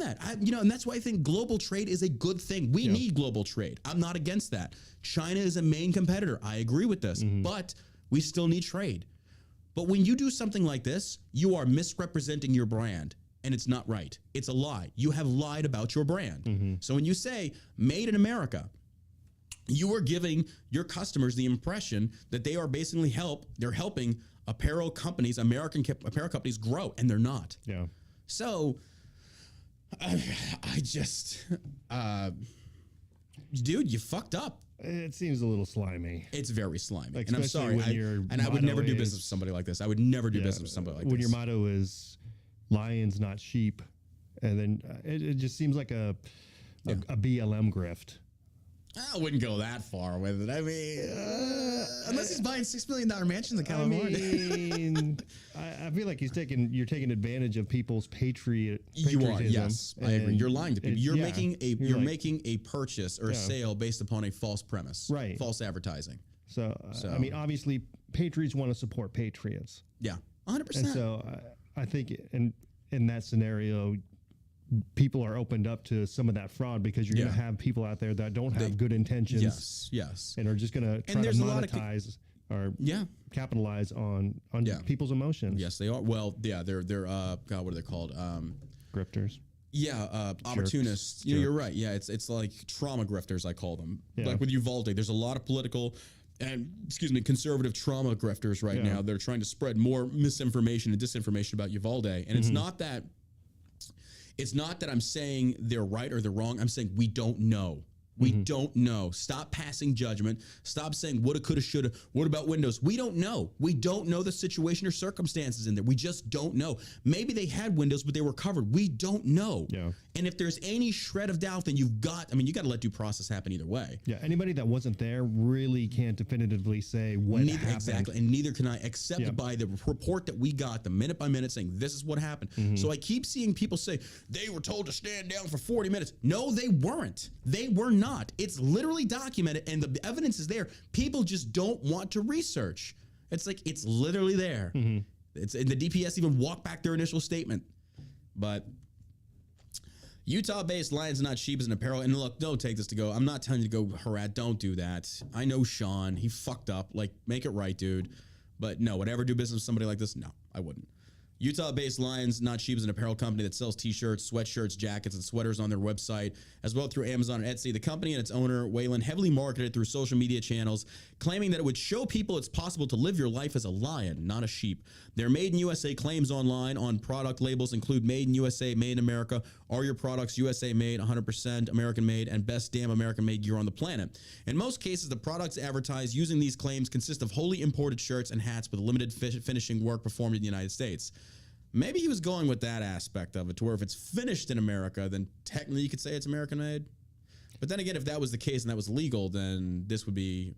that. And that's why I think global trade is a good thing. We need global trade. I'm not against that. China is a main competitor. I agree with this, but we still need trade. But when you do something like this, you are misrepresenting your brand, and it's not right. It's a lie. You have lied about your brand. So when you say made in America, you are giving your customers the impression that they are basically they're helping apparel companies, American apparel companies grow, and they're not. Yeah. So I just, dude, you fucked up. It seems a little slimy. It's very slimy. Like, and I'm sorry. I would never do business with somebody like this. I would never do business with somebody like this. When your motto is lions, not sheep, and then it just seems like a BLM grift. I wouldn't go that far with it. I mean, unless he's buying $6 million mansions in California. I mean, I feel like you're taking advantage of people's patriotism. You are, yes. I agree. You're lying to people. You're making a purchase or a sale based upon a false premise. Right. False advertising. So I mean, obviously, patriots want to support patriots. Yeah, 100%. And so I think in that scenario, people are opened up to some of that fraud because you're going to have people out there that don't have good intentions. Yes. And are just going to try to monetize or capitalize on people's emotions. Yes, they are. Well, yeah, they're God, what are they called? Grifters. Yeah, opportunists. You're right. Yeah, it's like trauma grifters, I call them. Yeah. Like with Uvalde, there's a lot of political and conservative trauma grifters right now. They're trying to spread more misinformation and disinformation about Uvalde, and it's not that. It's not that I'm saying they're right or they're wrong. I'm saying we don't know. We don't know. Stop passing judgment. Stop saying woulda, coulda, shoulda. What about Windows? We don't know. We don't know the situation or circumstances in there. We just don't know. Maybe they had Windows, but they were covered. We don't know. Yeah. And if there's any shred of doubt, then you got to let due process happen either way. Yeah. Anybody that wasn't there really can't definitively say what happened. Exactly. And neither can I, except by the report that we got, the minute by minute, saying this is what happened. So I keep seeing people say they were told to stand down for 40 minutes. No, they weren't. They were not. It's literally documented and the evidence is there. People just don't want to research. It's like, it's literally there. It's, and the DPS even walked back their initial statement. But Utah-based Lions Not Sheep is an apparel. And look, don't take this to go. I'm not telling you to go harass. Don't do that. I know Sean. He fucked up. Like, make it right, dude. But no, would I ever do business with somebody like this? No, I wouldn't. Utah-based Lions Not Sheep is an apparel company that sells t-shirts, sweatshirts, jackets, and sweaters on their website, as well through Amazon and Etsy. The company and its owner, Waylon, heavily marketed through social media channels, claiming that it would show people it's possible to live your life as a lion, not a sheep. Their Made in USA claims online on product labels include Made in USA, Made in America, Are Your Products USA Made, 100% American Made, and Best Damn American Made Gear on the Planet. In most cases, the products advertised using these claims consist of wholly imported shirts and hats with limited finishing work performed in the United States. Maybe he was going with that aspect of it, to where if it's finished in America, then technically you could say it's American made. But then again, if that was the case and that was legal, then this would be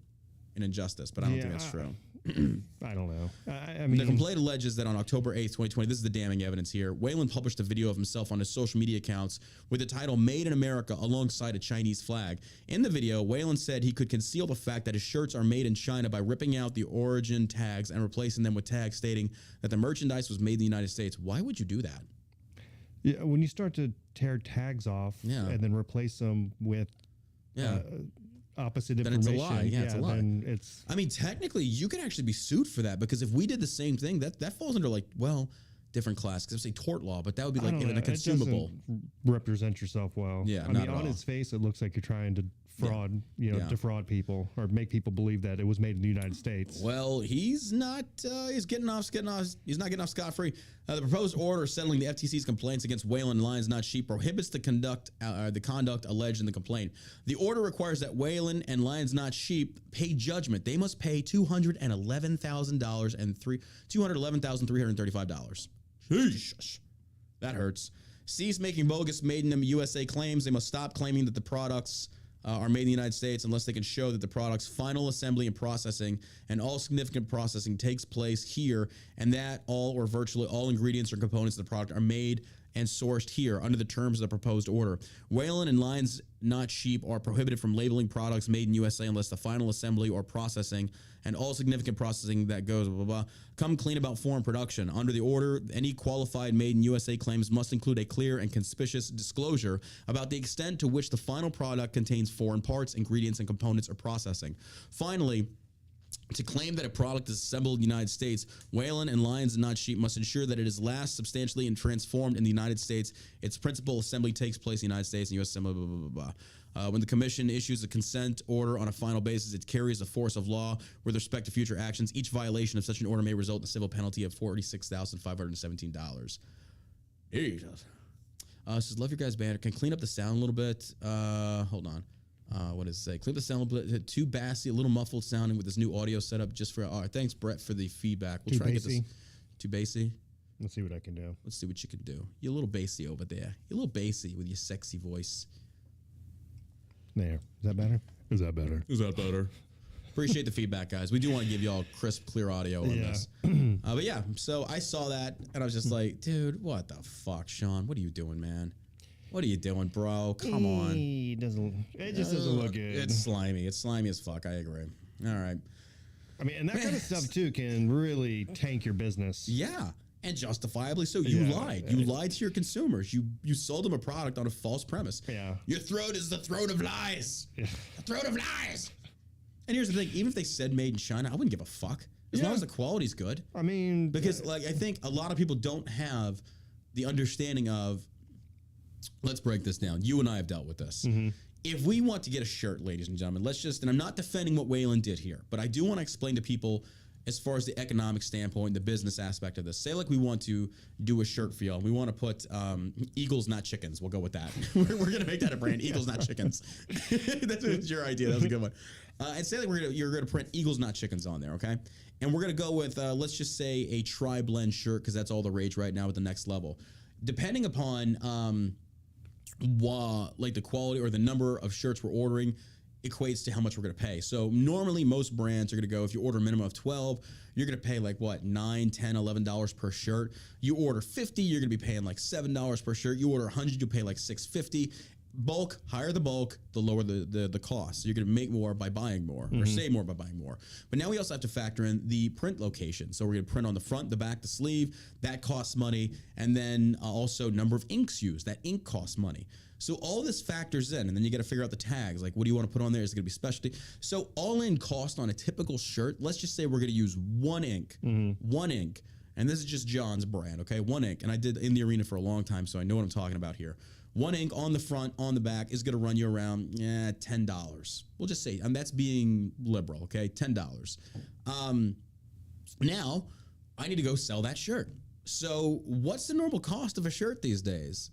an injustice. But I don't think that's true. I don't know. I mean, the complaint alleges that on October 8th, 2020, this is the damning evidence here, Waylon published a video of himself on his social media accounts with the title Made in America alongside a Chinese flag. In the video, Waylon said he could conceal the fact that his shirts are made in China by ripping out the origin tags and replacing them with tags stating that the merchandise was made in the United States. Why would you do that? Yeah, when you start to tear tags off and then replace them with opposite information. Then it's a lie. Yeah, it's a lie. Then it's. I mean, technically, you could actually be sued for that, because if we did the same thing, that falls under different class. Because I say tort law, but that would be like a consumable. It doesn't represent yourself well. Yeah, I mean, on its face, it looks like you're trying to fraud, defraud people or make people believe that it was made in the United States. Well, he's not. He's not getting off scot-free. The proposed order settling the FTC's complaints against Waylon Lions Not Sheep prohibits the conduct alleged in the complaint. The order requires that Waylon and Lions Not Sheep pay judgment. They must pay $211,000 and $211,335. Sheesh, that hurts. Cease making bogus Made in the USA claims. They must stop claiming that the products are made in the United States unless they can show that the product's final assembly and processing and all significant processing takes place here, and that all or virtually all ingredients or components of the product are made and sourced here under the terms of the proposed order. Waylon and Lions Not Sheep are prohibited from labeling products made in USA unless the final assembly or processing and all significant processing that goes blah, blah, blah, come clean about foreign production. Under the order, any qualified Made in USA claims must include a clear and conspicuous disclosure about the extent to which the final product contains foreign parts, ingredients, and components or processing. Finally, To claim that a product is assembled in the United States, Whalen and Lions and Not Sheep must ensure that it is last substantially and transformed in the United States. Its principal assembly takes place in the United States and U.S. assembly, blah, blah, blah, blah. When the commission issues a consent order on a final basis, it carries the force of law with respect to future actions. Each violation of such an order may result in a civil penalty of $46,517. Jesus. Says, love your guys' banner. Can clean up the sound a little bit. Hold on. What does it say? Clean up the sound a little bit. Too bassy, a little muffled sounding with this new audio setup. Just for thanks, Brett, for the feedback. We'll try to get this too bassy. Let's see what I can do. Let's see what you can do. You're a little bassy over there. You're a little bassy with your sexy voice. There. Is that better? Is that better? Is that better? Appreciate the feedback, guys. We do want to give y'all crisp, clear audio on this. But yeah, so I saw that and I was just like, dude, what the fuck, Sean? What are you doing, man? What are you doing, bro? Come on. It just doesn't look good. It's slimy. It's slimy as fuck. I agree. All right. I mean, and that kind of stuff too can really tank your business. Yeah. And justifiably so. You lied. You lied to your consumers. You sold them a product on a false premise. Yeah. Your throat is the throat of lies. Yeah. The throat of lies. And here's the thing. Even if they said made in China, I wouldn't give a fuck. As long as the quality's good. I mean. Because I think a lot of people don't have the understanding of, let's break this down. You and I have dealt with this. Mm-hmm. If we want to get a shirt, ladies and gentlemen, and I'm not defending what Whalen did here, but I do want to explain to people as far as the economic standpoint, the business aspect of this. Say like we want to do a shirt for y'all. We want to put Eagles, not chickens. We'll go with that. We're going to make that a brand. Eagles, not chickens. That's your idea. That was a good one. And say like you're going to print Eagles, not chickens on there, okay? And we're going to go with, let's just say a tri-blend shirt because that's all the rage right now at the next level. Depending upon like the quality or the number of shirts we're ordering equates to how much we're going to pay. So normally most brands are going to go, if you order a minimum of 12, you're going to pay like what, $9, $10, $11 per shirt. You order 50, you're going to be paying like $7 per shirt. You order 100, you pay like $6.50. Bulk, higher the bulk, the lower the cost. So you're going to make more by buying more or save more by buying more. But now we also have to factor in the print location. So we're going to print on the front, the back, the sleeve. That costs money. And then also number of inks used. That ink costs money. So all this factors in, and then you got to figure out the tags. Like, what do you want to put on there? Is it going to be specialty? So all in cost on a typical shirt, let's just say we're going to use one ink. One ink. And this is just John's brand, okay? One ink. And I did in the arena for a long time, so I know what I'm talking about here. One ink on the front, on the back is going to run you around $10. We'll just say, and that's being liberal, okay? $10. Now, I need to go sell that shirt. So what's the normal cost of a shirt these days?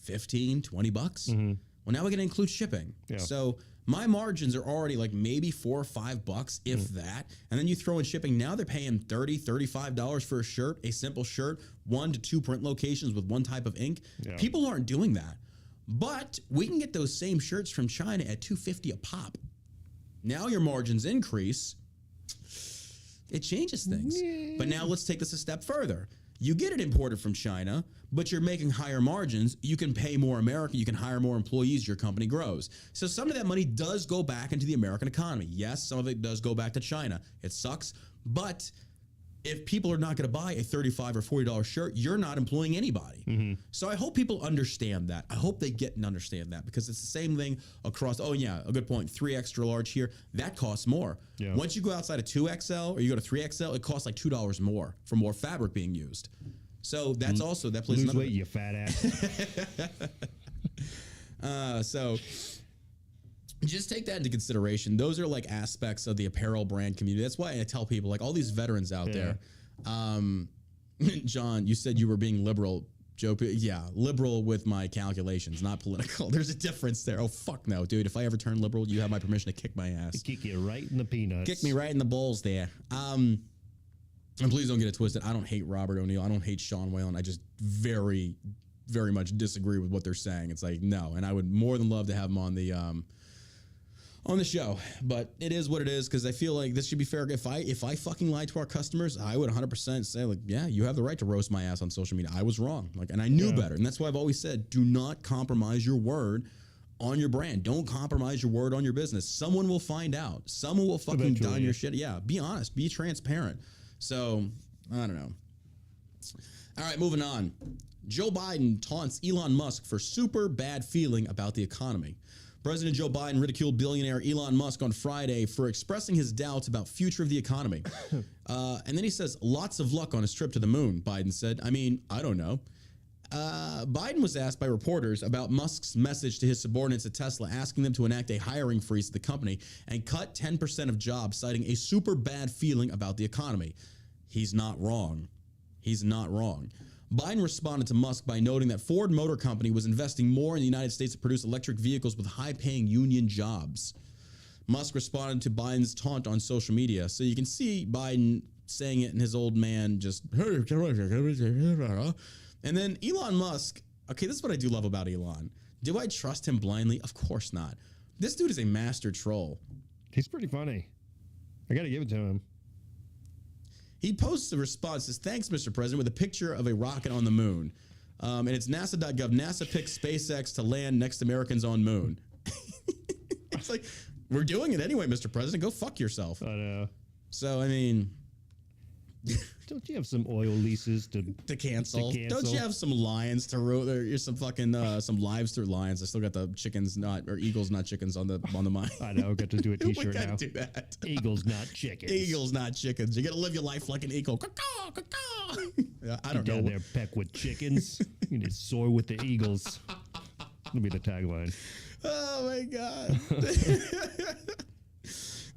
15, 20 bucks. Well, now we're going to include shipping. Yeah. So my margins are already like maybe $4 or $5, if that. And then you throw in shipping. Now they're paying $30, $35 for a shirt, a simple shirt, 1 to 2 print locations with one type of ink. Yeah. People aren't doing that. But we can get those same shirts from China at $2.50 a pop. Now your margins increase. It changes things. Yeah. But now let's take this a step further. You get it imported from China, but you're making higher margins. You can pay more American. You can hire more employees. Your company grows. So some of that money does go back into the American economy. Yes, some of it does go back to China. It sucks. But if people are not going to buy a $35 or $40 shirt, you're not employing anybody. So I hope people understand that. I hope they get and understand that because it's the same thing across. Oh, yeah, a good point. 3 extra large here. That costs more. Yeah. Once you go outside of 2XL or you go to 3XL, it costs like $2 more for more fabric being used. So that's also, that plays lose weight, you fat ass. So just take that into consideration. Those are like aspects of the apparel brand community. That's why I tell people, like all these veterans out there. John, you said you were being liberal. Joe, yeah, liberal with my calculations, not political. There's a difference there. Oh, fuck no, dude. If I ever turn liberal, you have my permission to kick my ass. Kick you right in the peanuts. Kick me right in the balls there. And please don't get it twisted. I don't hate Robert O'Neill. I don't hate Sean Whalen. I just very, very much disagree with what they're saying. It's like, no. And I would more than love to have them on the show, but it is what it is because I feel like this should be fair. If I fucking lied to our customers, I would 100% say like, yeah, you have the right to roast my ass on social media. I was wrong, like, and I knew better, and that's why I've always said, do not compromise your word on your brand. Don't compromise your word on your business. Someone will find out. Someone will fucking done your shit. Yeah, be honest, be transparent. So I don't know. All right, moving on. Joe Biden taunts Elon Musk for super bad feeling about the economy. President Joe Biden ridiculed billionaire Elon Musk on Friday for expressing his doubts about future of the economy. And then he says, lots of luck on his trip to the moon, Biden said. I mean, I don't know. Biden was asked by reporters about Musk's message to his subordinates at Tesla, asking them to enact a hiring freeze at the company and cut 10% of jobs, citing a super bad feeling about the economy. He's not wrong. He's not wrong. Biden responded to Musk by noting that Ford Motor Company was investing more in the United States to produce electric vehicles with high-paying union jobs. Musk responded to Biden's taunt on social media. So you can see Biden saying it in his old man just... And then Elon Musk, okay, this is what I do love about Elon. Do I trust him blindly? Of course not. This dude is a master troll. He's pretty funny. I got to give it to him. He posts a response, says, thanks, Mr. President, with a picture of a rocket on the moon. And it's nasa.gov. NASA picks SpaceX to land next Americans on moon. It's like, we're doing it anyway, Mr. President. Go fuck yourself. I know. So, I mean... Don't you have some oil leases to cancel? Don't you have some lions to root? There's some fucking some lives through lions. I still got the chickens, not or eagles, not chickens on the mind. I know. Got to do a T-shirt we gotta now. do that. Eagles, not chickens. Eagles, not chickens. You got to live your life like an eagle. Caw-caw, caw-caw. Yeah, I don't know. Down there, peck with chickens. You need to soar with the eagles. That'll be the tagline. Oh my god.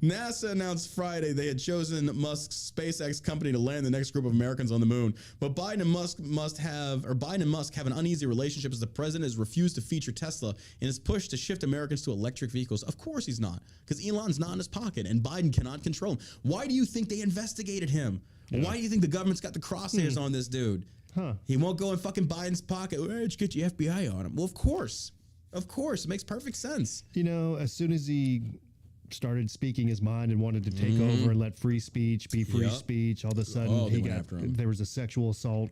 NASA announced Friday they had chosen Musk's SpaceX company to land the next group of Americans on the moon. But Biden and Musk have an uneasy relationship as the president has refused to feature Tesla in his push to shift Americans to electric vehicles. Of course he's not, because Elon's not in his pocket and Biden cannot control him. Why do you think they investigated him? Yeah. Why do you think the government's got the crosshairs on this dude? Huh. He won't go in fucking Biden's pocket. Why don't you get your FBI on him? Well, of course. Of course. It makes perfect sense. You know, as soon as he started speaking his mind and wanted to take over and let free speech be free speech, all of a sudden there was a sexual assault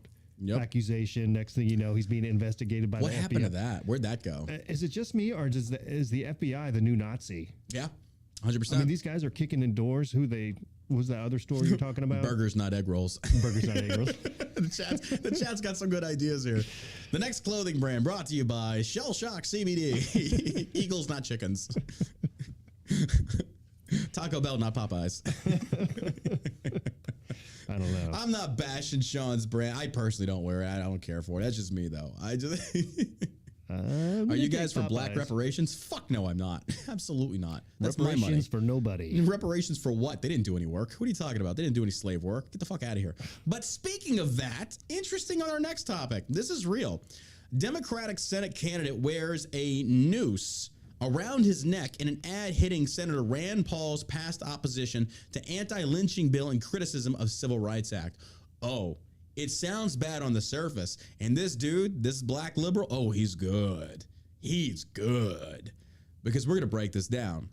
accusation. Next thing you know, he's being investigated by the FBI. What happened to that? Where'd that go? Is it just me, or is the FBI the new Nazi? Yeah, 100%. I mean, these guys are kicking in doors. What was that other story you're talking about? Burgers, not egg rolls. Burgers, not egg rolls. The chat's got some good ideas here. The next clothing brand brought to you by Shell Shock CBD. Eagles, not chickens. Taco Bell, not Popeyes. I don't know. I'm not bashing Sean's brand. I personally don't wear it. I don't care for it. That's just me, though. I just. Are you guys for black reparations? Fuck no, I'm not. Absolutely not. That's my money. Reparations for nobody. Reparations for what? They didn't do any work. What are you talking about? They didn't do any slave work. Get the fuck out of here. But speaking of that, interesting on our next topic. This is real. Democratic Senate candidate wears a noose around his neck in an ad hitting Senator Rand Paul's past opposition to anti-lynching bill and criticism of Civil Rights Act. Oh, it sounds bad on the surface. And this dude, this black liberal, oh, he's good. He's good. Because we're going to break this down.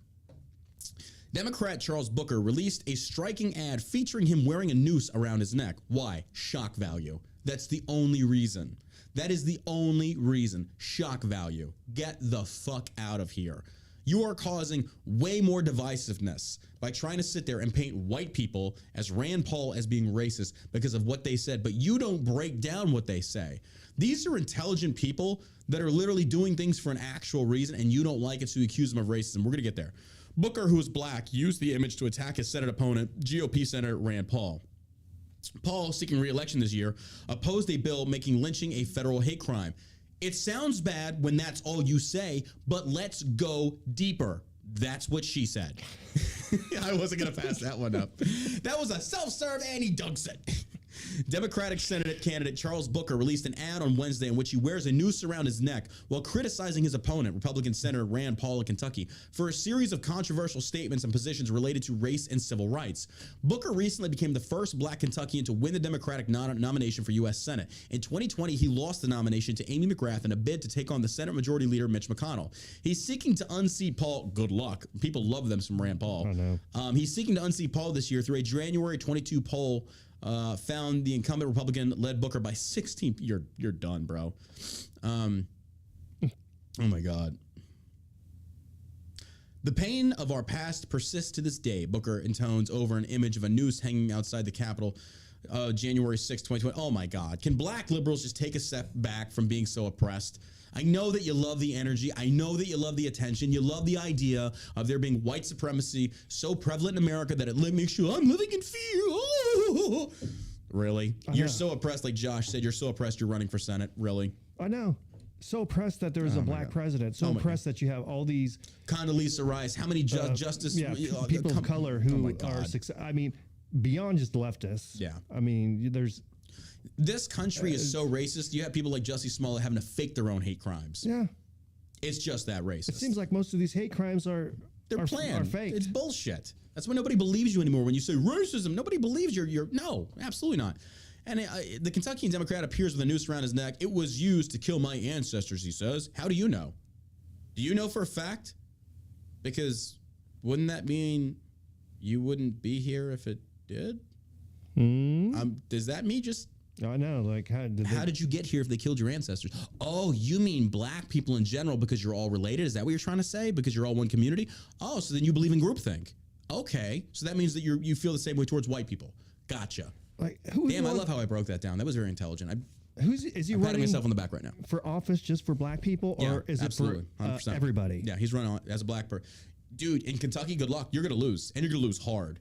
Democrat Charles Booker released a striking ad featuring him wearing a noose around his neck. Why? Shock value. That's the only reason. That is the only reason. Shock value. Get the fuck out of here. You are causing way more divisiveness by trying to sit there and paint white people as Rand Paul as being racist because of what they said, but you don't break down what they say. These are intelligent people that are literally doing things for an actual reason, and you don't like it, so you accuse them of racism. We're going to get there. Booker, who is black, used the image to attack his Senate opponent, GOP Senator Rand Paul. Paul, seeking re-election this year, opposed a bill making lynching a federal hate crime. It sounds bad when that's all you say, but let's go deeper. That's what she said. I wasn't going to pass that one up. That was a self-serve Annie Dougson. Democratic Senate candidate Charles Booker released an ad on Wednesday in which he wears a noose around his neck while criticizing his opponent, Republican Senator Rand Paul of Kentucky, for a series of controversial statements and positions related to race and civil rights. Booker recently became the first black Kentuckian to win the Democratic nomination for U.S. Senate. In 2020, he lost the nomination to Amy McGrath in a bid to take on the Senate Majority Leader Mitch McConnell. He's seeking to unseat Paul. Good luck. People love them some Rand Paul. I know. He's seeking to unseat Paul this year through a January 22 poll. Found the incumbent Republican led Booker by 16. You're done, bro. Oh my God. The pain of our past persists to this day, Booker intones over an image of a noose hanging outside the Capitol. January 6, 2020. Oh my God. Can black liberals just take a step back from being so oppressed? I know that you love the energy. I know that you love the attention. You love the idea of there being white supremacy so prevalent in America that it makes you, I'm living in fear. Oh. Really? You're so oppressed, like Josh said, you're so oppressed you're running for Senate. Really? I know. So oppressed that there's a black president. So oppressed that you have all these Condoleezza Rice. How many justice people of color who are success. I mean, beyond just leftists. Yeah. I mean, there's this country is so racist. You have people like Jussie Smollett having to fake their own hate crimes. Yeah. It's just that racist. It seems like most of these hate crimes are planned. Are fake. It's bullshit. That's why nobody believes you anymore. When you say racism, nobody believes you're no, absolutely not. And the Kentucky Democrat appears with a noose around his neck. It was used to kill my ancestors, he says. How do you know? Do you know for a fact? Because wouldn't that mean you wouldn't be here if it did? Does that mean just... I know. Like, how did you get here if they killed your ancestors? Oh, you mean black people in general because you're all related? Is that what you're trying to say? Because you're all one community? Oh, so then you believe in groupthink. Okay, so that means that you feel the same way towards white people. Gotcha. Like, damn, I love how I broke that down. That was very intelligent. Is he I'm patting running myself on the back right now for office just for black people, or is absolutely, it for everybody? Yeah, he's running as a black person. Dude, in Kentucky, good luck. You're going to lose, and you're going to lose hard.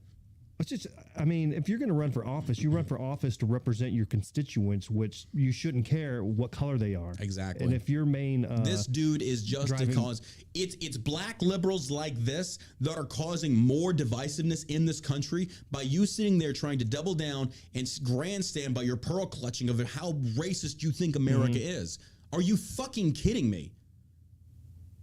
It's just, I mean, if you're going to run for office, you run for office to represent your constituents, which you shouldn't care what color they are. Exactly. And if your main this dude is just a cause. It's black liberals like this that are causing more divisiveness in this country by you sitting there trying to double down and grandstand by your pearl clutching of how racist you think America is. Are you fucking kidding me?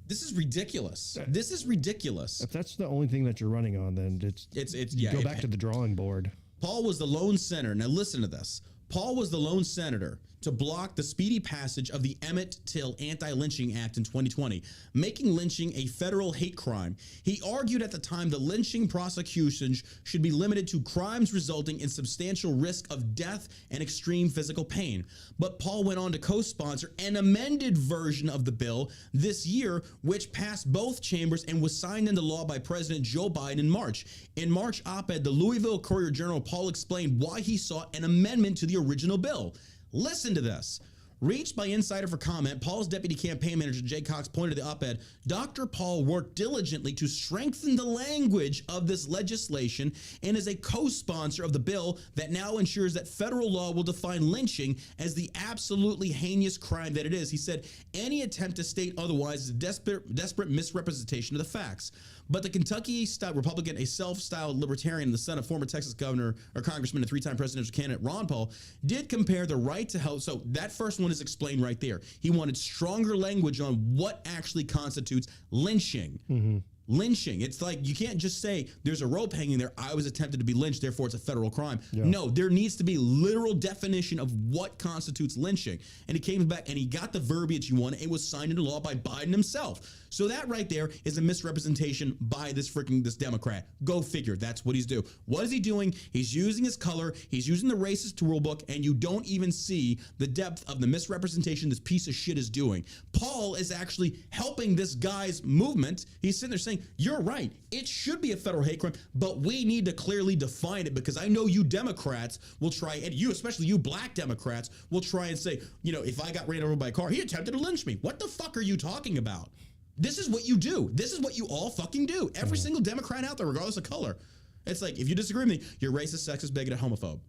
This is ridiculous. This is ridiculous. If that's the only thing that you're running on, then go back to the drawing board. Paul was the lone senator. Now listen to this. Paul was the lone senator to block the speedy passage of the Emmett Till Anti-Lynching Act in 2020, making lynching a federal hate crime. He argued at the time that lynching prosecutions should be limited to crimes resulting in substantial risk of death and extreme physical pain. But Paul went on to co-sponsor an amended version of the bill this year, which passed both chambers and was signed into law by President Joe Biden in March. In March op-ed, the Louisville Courier-Journal, Paul explained why he sought an amendment to the original bill. Listen to this. Reached by Insider for comment, Paul's deputy campaign manager, Jay Cox, pointed to the op-ed, Dr. Paul worked diligently to strengthen the language of this legislation and is a co-sponsor of the bill that now ensures that federal law will define lynching as the absolutely heinous crime that it is. He said, any attempt to state otherwise is a desperate misrepresentation of the facts. But the Kentucky Republican, a self-styled libertarian in the son of former Texas governor or congressman and three-time presidential candidate Ron Paul, did compare the right to health. So that first one is explained right there. He wanted stronger language on what actually constitutes lynching. Lynching. It's like you can't just say there's a rope hanging there. I was attempted to be lynched, therefore it's a federal crime. Yeah. No, there needs to be literal definition of what constitutes lynching. And he came back and he got the verbiage he wanted. It was signed into law by Biden himself. So that right there is a misrepresentation by this Democrat. Go figure. That's what he's doing. What is he doing? He's using his color. He's using the racist rule book, and you don't even see the depth of the misrepresentation this piece of shit is doing. Paul is actually helping this guy's movement. He's sitting there saying, you're right. It should be a federal hate crime, but we need to clearly define it because I know you Democrats will try, and you, especially you black Democrats, will try and say, if I got ran over by a car, he attempted to lynch me. What the fuck are you talking about? This is what you do. This is what you all fucking do. Every single Democrat out there, regardless of color. It's like, if you disagree with me, you're racist, sexist, bigoted, homophobe.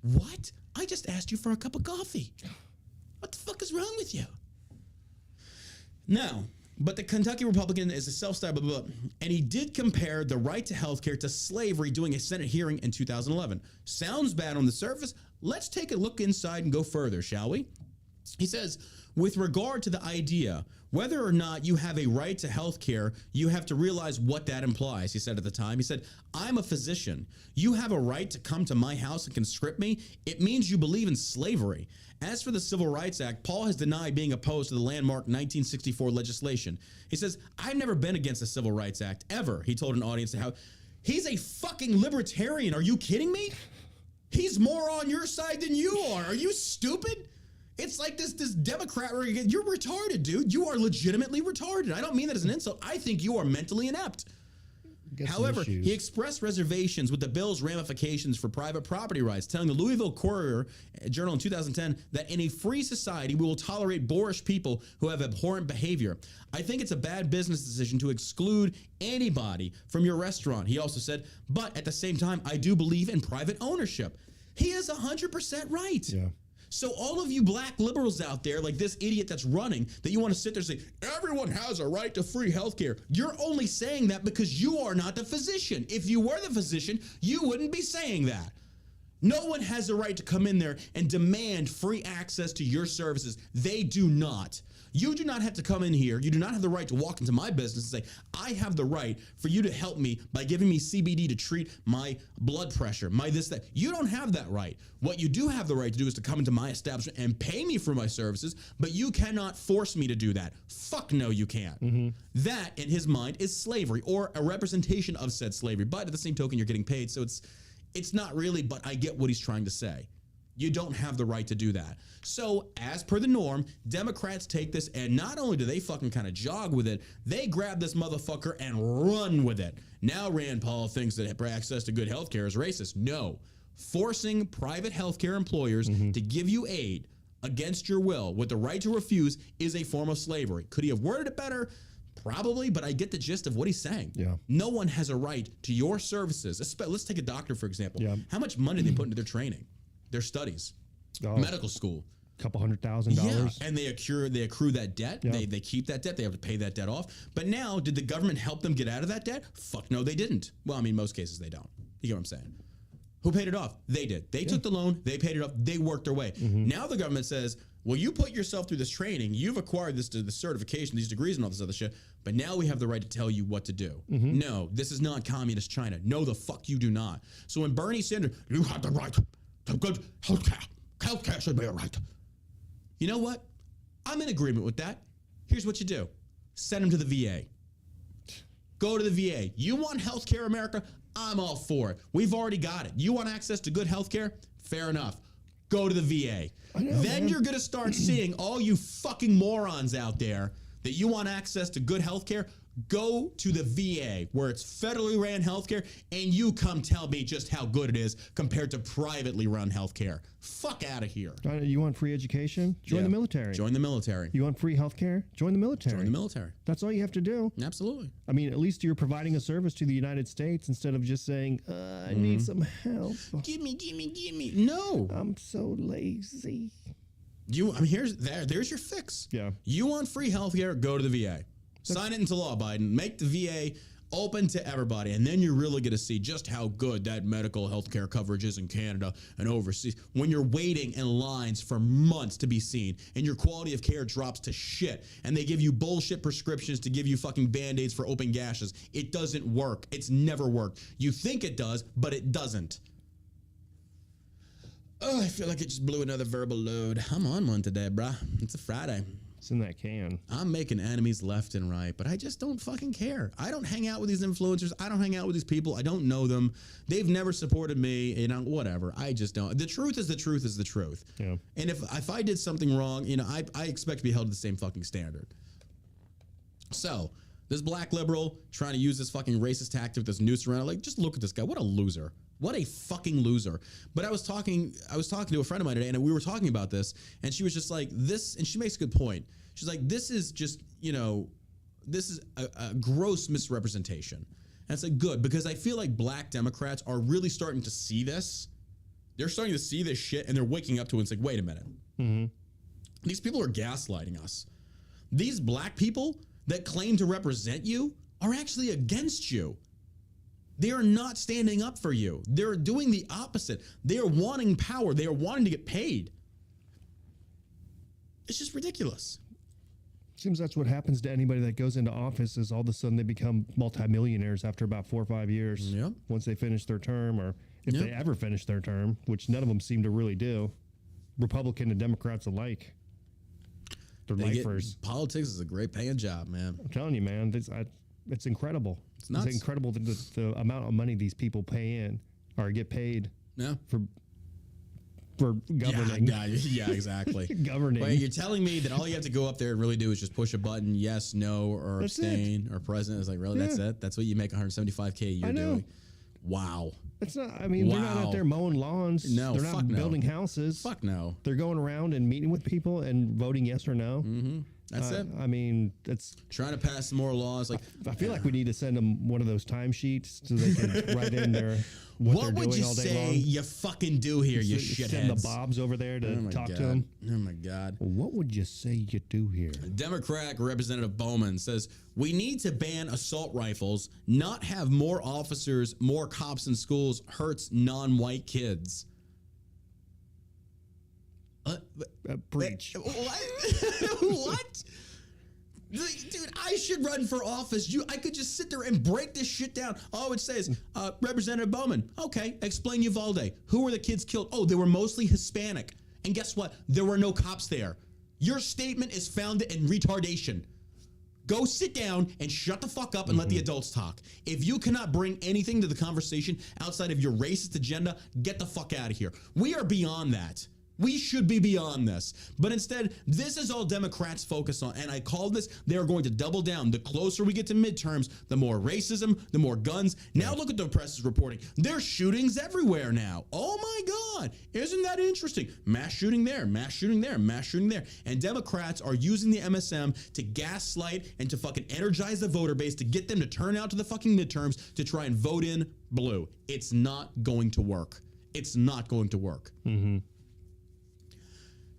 What? I just asked you for a cup of coffee. What the fuck is wrong with you? Now, but the Kentucky Republican is a self-styled blah, blah, blah, and he did compare the right to health care to slavery doing a Senate hearing in 2011. Sounds bad on the surface. Let's take a look inside and go further, shall we? He says, with regard to the idea, whether or not you have a right to health care, you have to realize what that implies, he said at the time. He said, I'm a physician. You have a right to come to my house and conscript me. It means you believe in slavery. As for the Civil Rights Act, Paul has denied being opposed to the landmark 1964 legislation. He says, I've never been against the Civil Rights Act, ever, he told an audience. How he's a fucking libertarian. Are you kidding me? He's more on your side than you are. Are you stupid? It's like this Democrat, you're retarded, dude. You are legitimately retarded. I don't mean that as an insult. I think you are mentally inept. However, he expressed reservations with the bill's ramifications for private property rights, telling the Louisville Courier Journal in 2010 that in a free society, we will tolerate boorish people who have abhorrent behavior. I think it's a bad business decision to exclude anybody from your restaurant. He also said, but at the same time, I do believe in private ownership. He is 100% right. Yeah. So all of you black liberals out there, like this idiot that's running, that you want to sit there and say, everyone has a right to free healthcare. You're only saying that because you are not the physician. If you were the physician, you wouldn't be saying that. No one has a right to come in there and demand free access to your services. They do not. You do not have to come in here. You do not have the right to walk into my business and say, I have the right for you to help me by giving me CBD to treat my blood pressure, my this, that. You don't have that right. What you do have the right to do is to come into my establishment and pay me for my services, but you cannot force me to do that. Fuck no, you can't. Mm-hmm. That, in his mind, is slavery or a representation of said slavery. But at the same token, you're getting paid. So it's not really, but I get what he's trying to say. You don't have the right to do that. So, as per the norm, Democrats take this, and not only do they fucking kind of jog with it, they grab this motherfucker and run with it. Now Rand Paul thinks that access to good health care is racist. No. Forcing private healthcare employers to give you aid against your will with the right to refuse is a form of slavery. Could he have worded it better? Probably, but I get the gist of what he's saying. Yeah. No one has a right to your services. Let's take a doctor, for example. Yeah. How much money do they put into their training? Their studies, medical school, couple $100,000. Yeah, and they accrue that debt. Yeah. They keep that debt. They have to pay that debt off. But now, did the government help them get out of that debt? Fuck no, they didn't. Well, I mean, most cases they don't. You get what I'm saying? Who paid it off? They did. They took the loan. They paid it off. They worked their way. Mm-hmm. Now the government says, well, you put yourself through this training. You've acquired the certification, these degrees and all this other shit. But now we have the right to tell you what to do. Mm-hmm. No, this is not communist China. No, the fuck you do not. So when Bernie Sanders, you have the right to good healthcare. Healthcare should be a right. You know what? I'm in agreement with that. Here's what you do. Send them to the VA. Go to the VA. You want healthcare, America? I'm all for it. We've already got it. You want access to good healthcare? Fair enough. Go to the VA. Then you're going to start seeing all you fucking morons out there that you want access to good healthcare. Go to the VA where it's federally ran healthcare, and you come tell me just how good it is compared to privately run healthcare. Fuck out of here. You want free education? Join the military. Join the military. You want free healthcare? Join the military. Join the military. That's all you have to do. Absolutely. I mean, at least you're providing a service to the United States instead of just saying, I need some help. Give me. No. I'm so lazy. There's your fix. Yeah. You want free healthcare? Go to the VA. Sign it into law, Biden. Make the VA open to everybody, and then you're really going to see just how good that medical healthcare coverage is in Canada and overseas. When you're waiting in lines for months to be seen, and your quality of care drops to shit, and they give you bullshit prescriptions to give you fucking Band-Aids for open gashes. It doesn't work. It's never worked. You think it does, but it doesn't. Oh, I feel like it just blew another verbal load. I'm on one today, bruh. It's a Friday. It's in that can. I'm making enemies left and right, but I just don't fucking care. I don't hang out with these influencers. I don't hang out with these people. I don't know them. They've never supported me, whatever. I just don't. The truth is the truth is the truth. Yeah. And if I did something wrong, I expect to be held to the same fucking standard. So, this black liberal trying to use this fucking racist tactic with this noose around, like, just look at this guy. What a loser. What a fucking loser. But I was talking to a friend of mine today, and we were talking about this, and she was just like, this, and she makes a good point. She's like, this is just, this is a gross misrepresentation. And it's like, good, because I feel like black Democrats are really starting to see this. They're starting to see this shit, and they're waking up to it. And it's like, wait a minute. Mm-hmm. These people are gaslighting us. These black people that claim to represent you are actually against you. They are not standing up for you. They're doing the opposite. They are wanting power. They are wanting to get paid. It's just ridiculous. Seems that's what happens to anybody that goes into office is all of a sudden they become multimillionaires after about 4 or 5 years. Yep. Once they finish their term, or if they ever finish their term, which none of them seem to really do. Republican and Democrats alike. They're lifers. Politics is a great paying job, man. I'm telling you, man. It's incredible. It's incredible the amount of money these people pay in or get paid for for governing. Yeah, exactly. Governing. Wait, you're telling me that all you have to go up there and really do is just push a button, yes, no, or That's abstain, or present. It's like, really, that's it? That's what you make $175K a year doing? Wow. It's not. I mean, they're not out there mowing lawns. No, they're not building houses. Fuck no. They're going around and meeting with people and voting yes or no. Mm-hmm. That's it. I mean, it's trying to pass more laws. Like, I feel like we need to send them one of those timesheets so they can write in their what they're doing all day long. What would you say you fucking do here, you shitheads? Send the Bobs over there to talk to them. Oh my God. What would you say you do here? Democratic Representative Bowman says, we need to ban assault rifles, not have more officers, more cops in schools hurts non-white kids. Preach. What? Dude, I should run for office. I could just sit there and break this shit down. Oh, it says, Representative Bowman. Okay, explain Uvalde. Who were the kids killed? Oh, they were mostly Hispanic. And guess what? There were no cops there. Your statement is founded in retardation. Go sit down and shut the fuck up and let the adults talk. If you cannot bring anything to the conversation outside of your racist agenda, get the fuck out of here. We are beyond that. We should be beyond this. But instead, this is all Democrats focus on. And I call this, they're going to double down. The closer we get to midterms, the more racism, the more guns. Now look at the press is reporting. There's shootings everywhere now. Oh my God. Isn't that interesting? Mass shooting there, mass shooting there, mass shooting there. And Democrats are using the MSM to gaslight and to fucking energize the voter base to get them to turn out to the fucking midterms to try and vote in blue. It's not going to work. It's not going to work. Mm-hmm.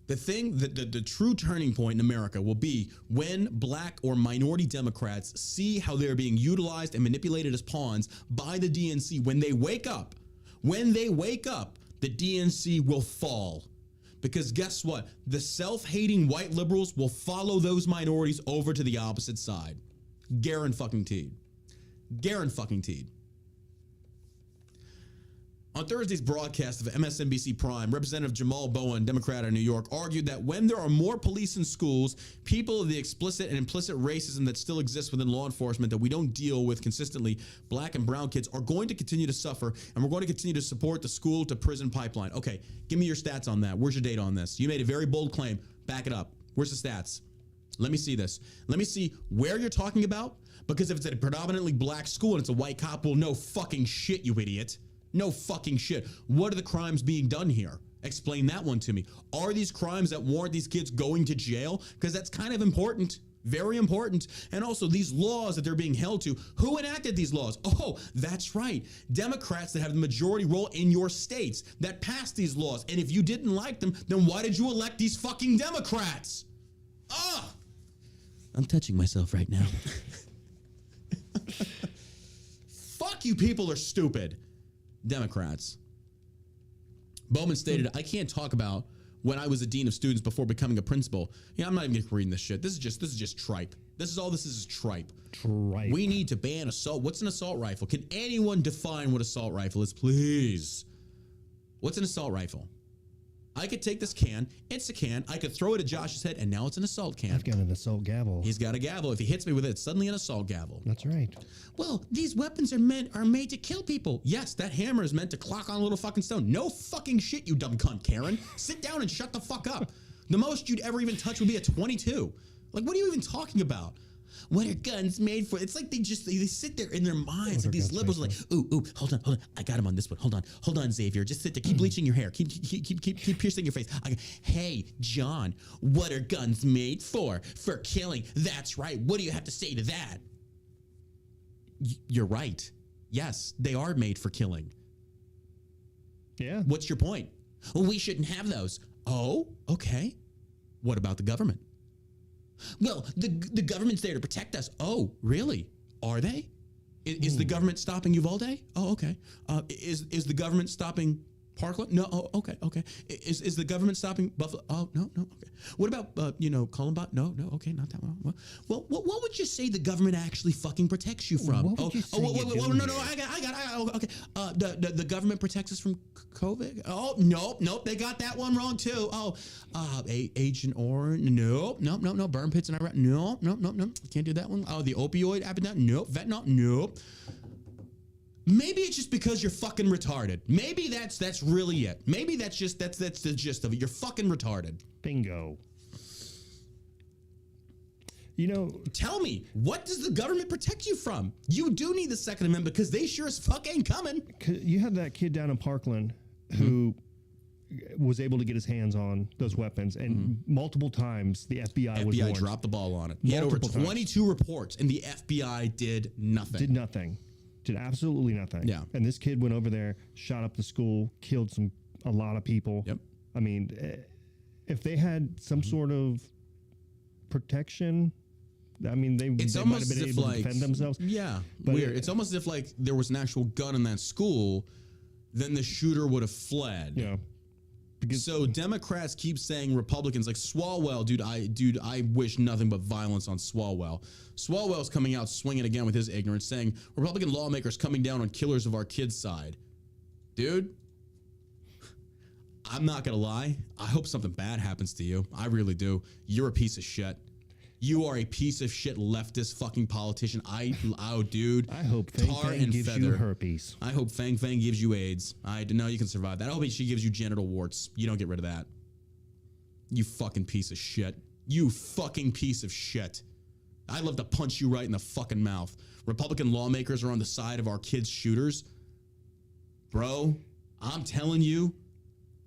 The thing that the true turning point in America will be when black or minority Democrats see how they're being utilized and manipulated as pawns by the DNC. When they wake up, the DNC will fall. Because guess what? The self-hating white liberals will follow those minorities over to the opposite side. Guaranteed. Guaranteed. On Thursday's broadcast of MSNBC Prime, Representative Jamal Bowen, Democrat of New York, argued that when there are more police in schools, people of the explicit and implicit racism that still exists within law enforcement that we don't deal with consistently, black and brown kids are going to continue to suffer, and we're going to continue to support the school to prison pipeline. Okay, give me your stats on that. Where's your data on this? You made a very bold claim. Back it up. Where's the stats? Let me see this. Let me see where you're talking about, because if it's a predominantly black school and it's a white cop, well, no fucking shit, you idiot. No fucking shit. What are the crimes being done here? Explain that one to me. Are these crimes that warrant these kids going to jail? Because that's kind of important. Very important. And also these laws that they're being held to. Who enacted these laws? Oh, that's right. Democrats that have the majority role in your states that passed these laws. And if you didn't like them, then why did you elect these fucking Democrats? I'm touching myself right now. Fuck you, people are stupid. Democrats. Bowman stated, I can't talk about when I was a dean of students before becoming a principal. Yeah, I'm not even reading this shit. This is just tripe. This is tripe. Tripe. We need to ban assault. What's an assault rifle? Can anyone define what assault rifle is, please? What's an assault rifle? I could take this can. It's a can. I could throw it at Josh's head, and now it's an assault can. I've got an assault gavel. He's got a gavel. If he hits me with it, it's suddenly an assault gavel. That's right. Well, these weapons are made to kill people. Yes, that hammer is meant to clock on a little fucking stone. No fucking shit, you dumb cunt, Karen. Sit down and shut the fuck up. The most you'd ever even touch would be a 22. Like, what are you even talking about? What are guns made for? It's like they sit there in their minds. Like these liberals are like, ooh, hold on. I got him on this one. Hold on, Xavier. Just sit there. Keep bleaching your hair. Keep piercing your face. Hey, John, what are guns made for? For killing. That's right. What do you have to say to that? You're right. Yes, they are made for killing. Yeah. What's your point? Well, we shouldn't have those. Oh, okay. What about the government? Well, the government's there to protect us. Oh, really? Are they? Is the government stopping Uvalde? Oh, okay. Is the government stopping Parkland? No. Oh, okay. Is the government stopping Buffalo? Oh, no. Okay. What about Columbine? No. Okay, not that one. Well, what would you say the government actually fucking protects you from? What would you say no. I got. Okay. The government protects us from COVID. Oh, nope. They got that one wrong too. Oh, Agent Orange. No. Burn pits in Iraq. No. Can't do that one. Oh, the opioid epidemic. Nope. Fentanyl. Nope. Maybe it's just because you're fucking retarded. Maybe that's really it. Maybe that's the gist of it. You're fucking retarded. Bingo. Tell me, what does the government protect you from? You do need the Second Amendment because they sure as fuck ain't coming. You have that kid down in Parkland who was able to get his hands on those weapons, and multiple times the FBI was warned. Dropped the ball on it. He had over 22 reports, and the FBI did nothing. Did absolutely nothing. Yeah. And this kid went over there, shot up the school, killed a lot of people. Yep. I mean, if they had some sort of protection, I mean, they might have been able to defend themselves. Yeah, but weird. It's almost as if there was an actual gun in that school, then the shooter would have fled. Yeah. So Democrats keep saying Republicans like Swalwell, I wish nothing but violence on Swalwell. Swalwell's coming out swinging again with his ignorance, saying Republican lawmakers coming down on killers of our kids' side. Dude, I'm not gonna lie. I hope something bad happens to you. I really do. You're a piece of shit. You are a piece of shit leftist fucking politician. Dude. I hope Fang gives you herpes. I hope Fang gives you AIDS. I know you can survive that. I hope she gives you genital warts. You don't get rid of that. You fucking piece of shit. You fucking piece of shit. I'd love to punch you right in the fucking mouth. Republican lawmakers are on the side of our kids' shooters. Bro, I'm telling you,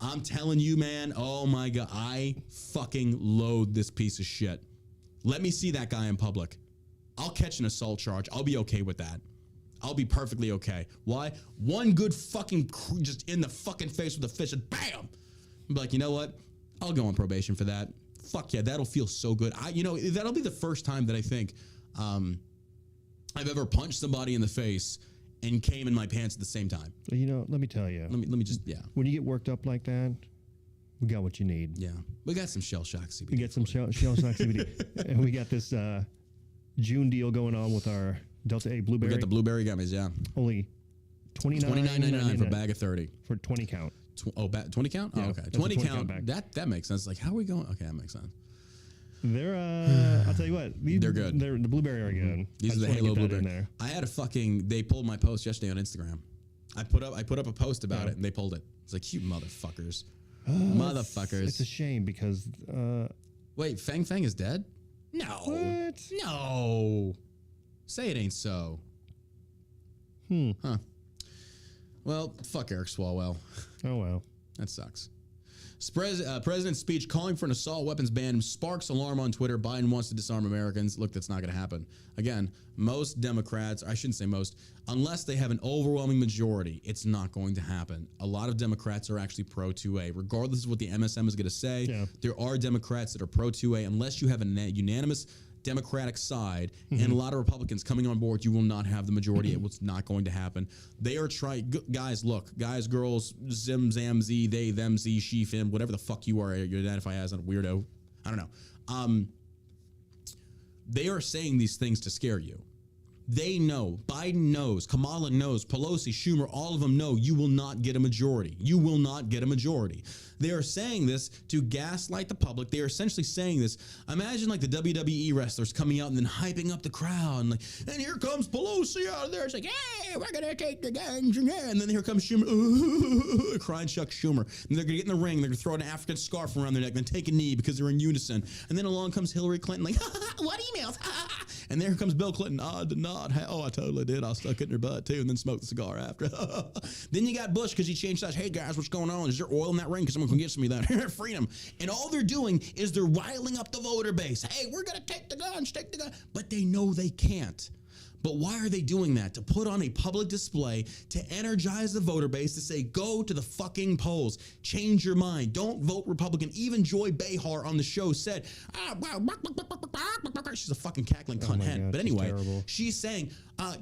man. Oh my God. I fucking loathe this piece of shit. Let me see that guy in public. I'll catch an assault charge. I'll be okay with that. I'll be perfectly okay. Why? One good fucking just in the fucking face with a fist and bam! I'll be like, you know what? I'll go on probation for that. Fuck yeah, that'll feel so good. That'll be the first time that I think I've ever punched somebody in the face and came in my pants at the same time. Let me tell you. Let me just, yeah. When you get worked up like that, we got what you need. Yeah. We got some shell shock CBD. We got some shell shock CBD. And we got this June deal going on with our Delta 8 blueberry. We got the blueberry gummies, yeah. Only $29.99 for a bag of 30. For 20 count. 20 count? Yeah, oh, okay. 20 count. Bag. That makes sense. Like, how are we going? Okay, that makes sense. They're I'll tell you what. They're good. The blueberry are good. These are the Halo blueberry. I had they pulled my post yesterday on Instagram. I put up a post about it and they pulled it. It's like, you motherfuckers. Motherfuckers. It's a shame because wait, Fang is dead? No. What? No. Say it ain't so. Huh. Well, fuck Eric Swalwell. Oh well. That sucks. President's speech calling for an assault weapons ban sparks alarm on Twitter. Biden wants to disarm Americans. Look, that's not going to happen. Again, most Democrats, I shouldn't say most, unless they have an overwhelming majority, it's not going to happen. A lot of Democrats are actually pro-2A. Regardless of what the MSM is going to say, there are Democrats that are pro-2A. Unless you have a unanimous Democratic side and a lot of Republicans coming on board, you will not have the majority. It was not going to happen. They are trying. Guys, look, guys, girls, zim, zam, z, they, them, z, she, fim, whatever the fuck you are, you identify as a weirdo. I don't know. They are saying these things to scare you. They know, Biden knows, Kamala knows, Pelosi, Schumer, all of them know you will not get a majority. You will not get a majority. They are saying this to gaslight the public. They are essentially saying this. Imagine like the WWE wrestlers coming out and then hyping up the crowd and here comes Pelosi out of there. It's like, hey, we're going to take the guns. And then here comes Schumer, crying Chuck Schumer. And they're going to get in the ring. They're going to throw an African scarf around their neck and then take a knee because they're in unison. And then along comes Hillary Clinton like, what emails? And there comes Bill Clinton. I did not. Oh, I totally did. I stuck it in her butt too and then smoked the cigar after. Then you got Bush because he changed sides. Hey guys, what's going on? Is there oil in that ring? Because someone can get some of that. Freedom. And all they're doing is they're riling up the voter base. Hey, we're going to take the guns, But they know they can't. But why are they doing that? To put on a public display, to energize the voter base, to say, go to the fucking polls, change your mind, don't vote Republican. Even Joy Behar on the show said, she's a fucking cackling cunt hen. God, but anyway, she's saying,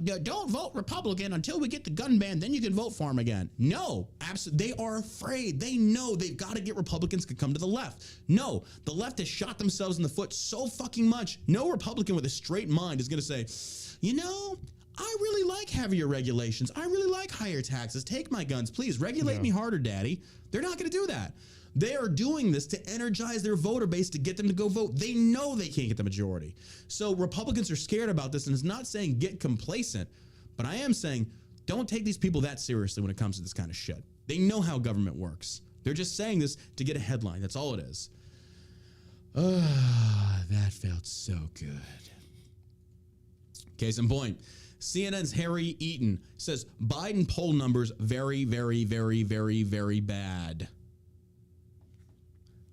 don't vote Republican until we get the gun ban, then you can vote for him again. No, absolutely. They are afraid. They know they've got to get Republicans to come to the left. No, the left has shot themselves in the foot so fucking much. No Republican with a straight mind is going to say, you know, I really like heavier regulations. I really like higher taxes. Take my guns, please. Regulate me harder, daddy. They're not going to do that. They are doing this to energize their voter base to get them to go vote. They know they can't get the majority. So Republicans are scared about this, and it's not saying get complacent, but I am saying Don't take these people that seriously when it comes to this kind of shit. They know how government works. They're just saying this to get a headline. That's all it is. That felt so good. Case in point, CNN's Harry Eaton says Biden poll numbers very, very, very, very, very bad.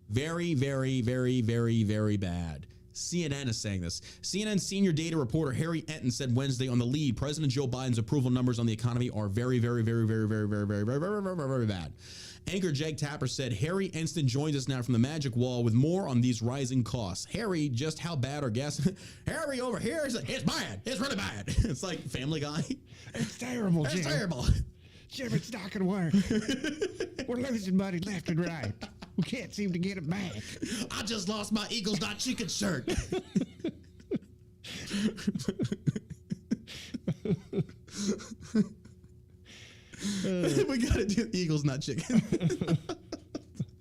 Very, very, very, very, very bad. CNN is saying this. CNN senior data reporter Harry Eaton said Wednesday on The Lead, President Joe Biden's approval numbers on the economy are very, very, very, very, very, very, very, very, very, very, very bad. Anchor Jake Tapper said Harry Eaton joins us now from the Magic Wall with more on these rising costs. Harry, just how bad are gas? Harry over here is like, it's bad. It's really bad. It's like Family Guy. It's terrible, Jim. It's terrible. Jim, it's not going to work. We're losing money left and right. We can't seem to get it back. I just lost my Eagles Not Chicken shirt. We gotta do Eagles Not Chicken.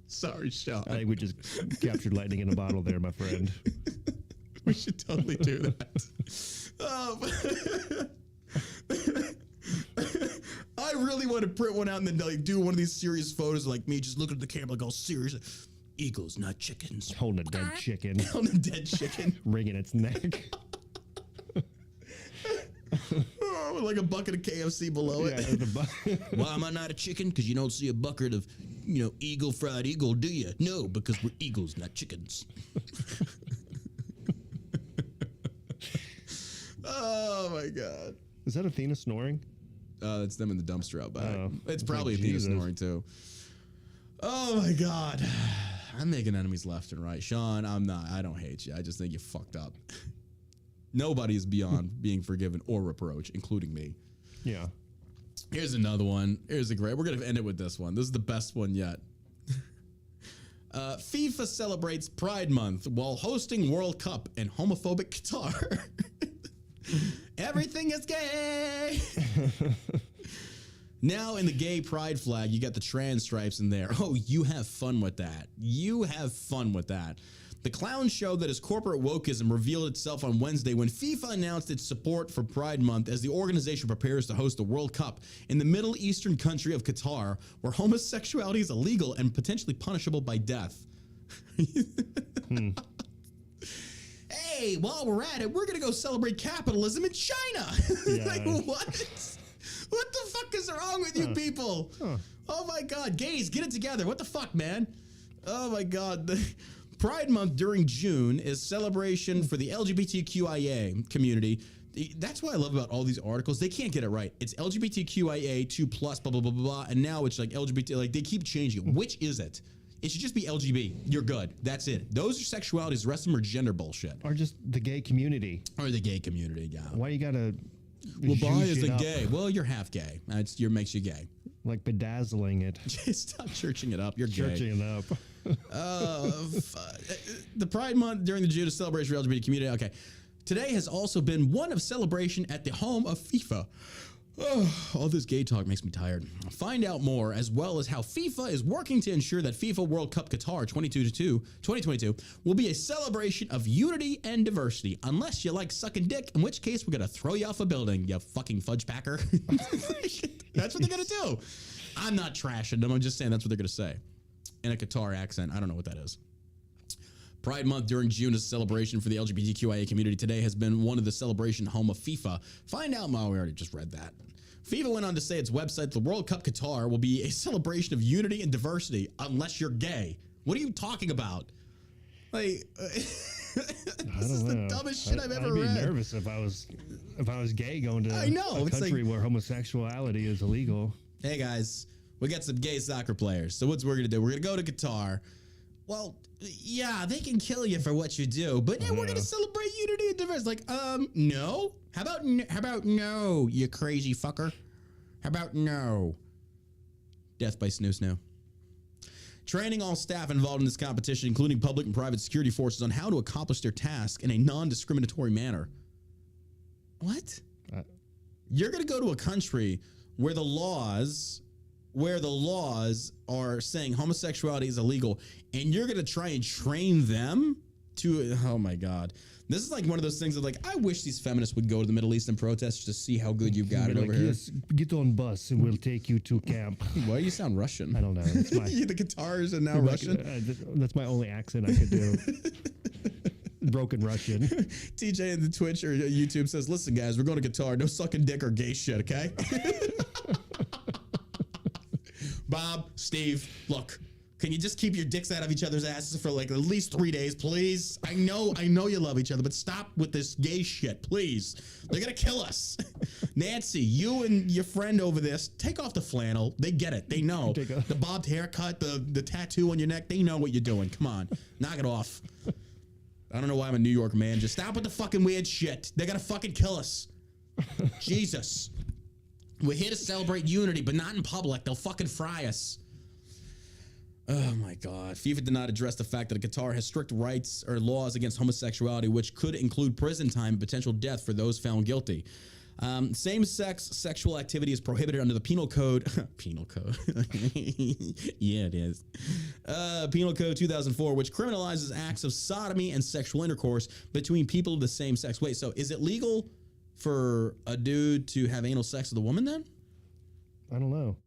Sorry, Sean. I think we just captured lightning in a bottle there, my friend. We should totally do that. I really want to print one out and then like do one of these serious photos like me just looking at the camera like all serious. Eagles, not chickens. Holding a dead chicken. Holding a dead chicken. Wringing its neck. Oh, with like a bucket of KFC below it. Why am I not a chicken? Because you don't see a bucket of, Eagle fried eagle, do you? No, because we're eagles, not chickens. Oh my God. Is that Athena snoring? It's them in the dumpster out back. Oh, it's probably Athena snoring too. Oh my God. I'm making enemies left and right. Sean, I'm not. I don't hate you. I just think you fucked up. Nobody is beyond being forgiven or reproach, including me. Yeah. Here's another one. Here's a great. We're gonna end it with this one. This is the best one yet. FIFA celebrates Pride Month while hosting World Cup in homophobic Qatar. Everything is gay. Now in the gay pride flag, you got the trans stripes in there. Oh, you have fun with that. You have fun with that. The clown show that is corporate wokeism revealed itself on Wednesday when FIFA announced its support for Pride Month as the organization prepares to host the World Cup in the Middle Eastern country of Qatar, where homosexuality is illegal and potentially punishable by death. Hey, while we're at it, we're going to go celebrate capitalism in China. Yeah. Like, what? What the fuck is wrong with you people? Oh my God, gays, get it together. What the fuck, man? Oh my God. The Pride Month during June is celebration for the LGBTQIA community. That's what I love about all these articles. They can't get it right. It's LGBTQIA 2+, blah, blah, blah, blah, blah. And now it's like LGBT, like they keep changing it. Which is it? It should just be LGB. You're good. That's it. Those are sexualities. The rest of them are gender bullshit. Or just the gay community. Or the gay community, yeah. Why you gotta... Well, bi isn't gay. Well, you're half gay. That's makes you gay. Like bedazzling it. Stop churching it up. You're churching gay. it up. The Pride Month during the Judah celebration for LGBT community. Okay. Today has also been one of celebration at the home of FIFA. Oh, all this gay talk makes me tired. Find out more, as well as how FIFA is working to ensure that FIFA World Cup Qatar 2022 will be a celebration of unity and diversity, unless you like sucking dick, in which case we're going to throw you off a building, you fucking fudge packer. That's what they're going to do. I'm not trashing them. I'm just saying that's what they're going to say in a Qatar accent. I don't know what that is. Pride Month during June is a celebration for the LGBTQIA community. Today has been one of the celebration home of FIFA. Find out more. We already just read that. FIFA went on to say its website, the World Cup Qatar will be a celebration of unity and diversity, unless you're gay. What are you talking about? Like, this is the dumbest shit I've ever read. I'd be nervous if I was gay going to a country where homosexuality is illegal. Hey guys, we got some gay soccer players. So what's we're gonna do? We're gonna go to Qatar. Well, yeah, they can kill you for what you do, but yeah, we're gonna celebrate unity and diversity. Like, no. How about no, you crazy fucker? How about no? Death by snoo snoo. Training all staff involved in this competition, including public and private security forces, on how to accomplish their task in a non-discriminatory manner. What? You're gonna go to a country where the laws are saying homosexuality is illegal, and you're going to try and train them Oh my God. This is like one of those things that like, I wish these feminists would go to the Middle East and protest to see how good you've got it over here. Yes, get on bus and we'll take you to camp. Why do you sound Russian? I don't know. It's my, The guitars are now Russian. That's my only accent I could do. Broken Russian. TJ in the Twitch or YouTube says, listen, guys, we're going to Qatar. No sucking dick or gay shit, okay? Bob, Steve, look. Can you just keep your dicks out of each other's asses for like at least 3 days, please? I know you love each other, but stop with this gay shit, please. They're gonna kill us. Nancy, you and your friend over this, take off the flannel. They get it. They know. The bobbed haircut, the tattoo on your neck, they know what you're doing. Come on, knock it off. I don't know why I'm a New York man. Just stop with the fucking weird shit. They're gonna fucking kill us. Jesus. We're here to celebrate unity, but not in public. They'll fucking fry us. Oh my God. FIFA did not address the fact that Qatar has strict rights or laws against homosexuality, which could include prison time and potential death for those found guilty. Same-sex sexual activity is prohibited under the Penal Code. Penal Code. Yeah, it is. Penal Code 2004, which criminalizes acts of sodomy and sexual intercourse between people of the same sex. Wait, so is it legal for a dude to have anal sex with a woman then? I don't know.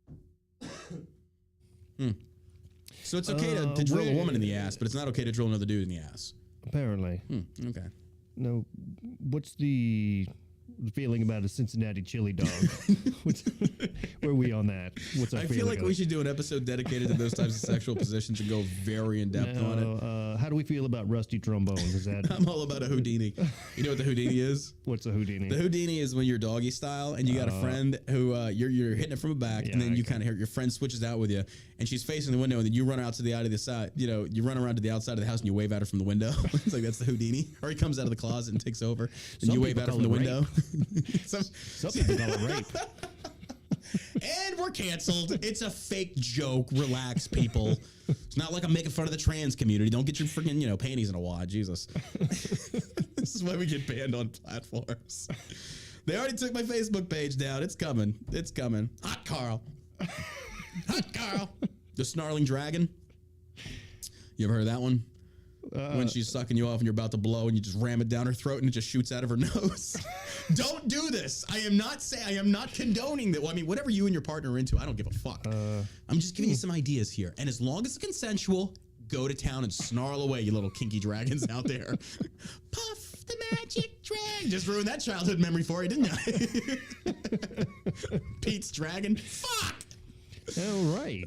So it's okay to drill a woman in the ass, but it's not okay to drill another dude in the ass. Apparently. Okay. No, what's the feeling about a Cincinnati chili dog? Where are we on that? What's our I feel like we should do an episode dedicated to those types of sexual positions and go very in depth on it. How do we feel about rusty trombones? Is that? I'm all about a Houdini. You know what the Houdini is? What's a Houdini? The Houdini is when you're doggy style and you got a friend who you're hitting it from the back, and then you kind of hear your friend switches out with you, and she's facing the window, and then you run out to the out of the side. You know, you run around to the outside of the house and you wave at her from the window. It's like that's the Houdini. Or he comes out of the closet and takes over, and you wave at her from the window. Some people call it rape. And we're canceled. It's a fake joke. Relax, people. It's not like I'm making fun of the trans community. Don't get your freaking, panties in a wad. Jesus. This is why we get banned on platforms. They already took my Facebook page down. It's coming. It's coming. Hot Carl. Hot Carl. The snarling dragon. You ever heard of that one? When she's sucking you off and you're about to blow and you just ram it down her throat and it just shoots out of her nose. Don't do this. I am not condoning that. Well, I mean, whatever you and your partner are into, I don't give a fuck. I'm just giving you some ideas here. And as long as it's consensual, go to town and snarl away, you little kinky dragons out there. Puff the magic dragon. Just ruined that childhood memory for you, didn't I? Pete's dragon. Fuck. All right.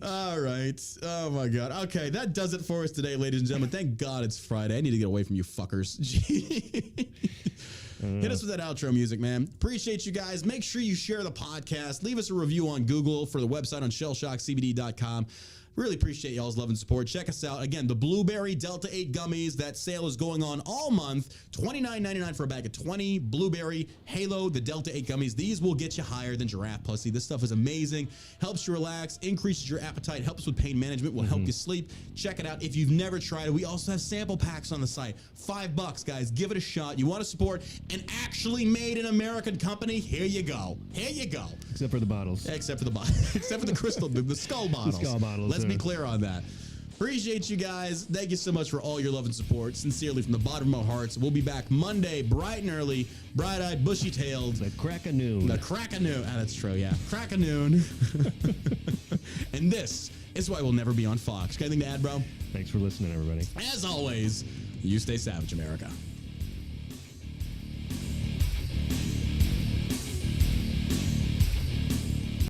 Oh my God. Okay, that does it for us today, ladies and gentlemen. Thank God it's Friday. I need to get away from you fuckers. Hit us with that outro music, man. Appreciate you guys. Make sure you share the podcast. Leave us a review on Google, for the website on shellshockcbd.com. Really appreciate y'all's love and support. Check us out. Again, the Blueberry Delta 8 gummies. That sale is going on all month. $29.99 for a bag of 20. Blueberry, Halo, the Delta 8 gummies. These will get you higher than giraffe pussy. This stuff is amazing. Helps you relax, increases your appetite, helps with pain management, will help you sleep. Check it out. If you've never tried it, we also have sample packs on the site. $5, guys. Give it a shot. You want to support an actually made in American company? Here you go. Here you go. Except for the bottles. Except for the bottles. Except for the crystal, the skull bottles. The skull bottles. Let's be clear on that. Appreciate you guys. Thank you so much for all your love and support. Sincerely, from the bottom of our hearts. We'll be back Monday, bright and early, bright-eyed, bushy-tailed. The crack of noon. The crack of noon. Ah, that's true, yeah. Crack of noon. And this is why we'll never be on Fox. Got anything to add, bro? Thanks for listening, everybody. As always, you stay savage, America.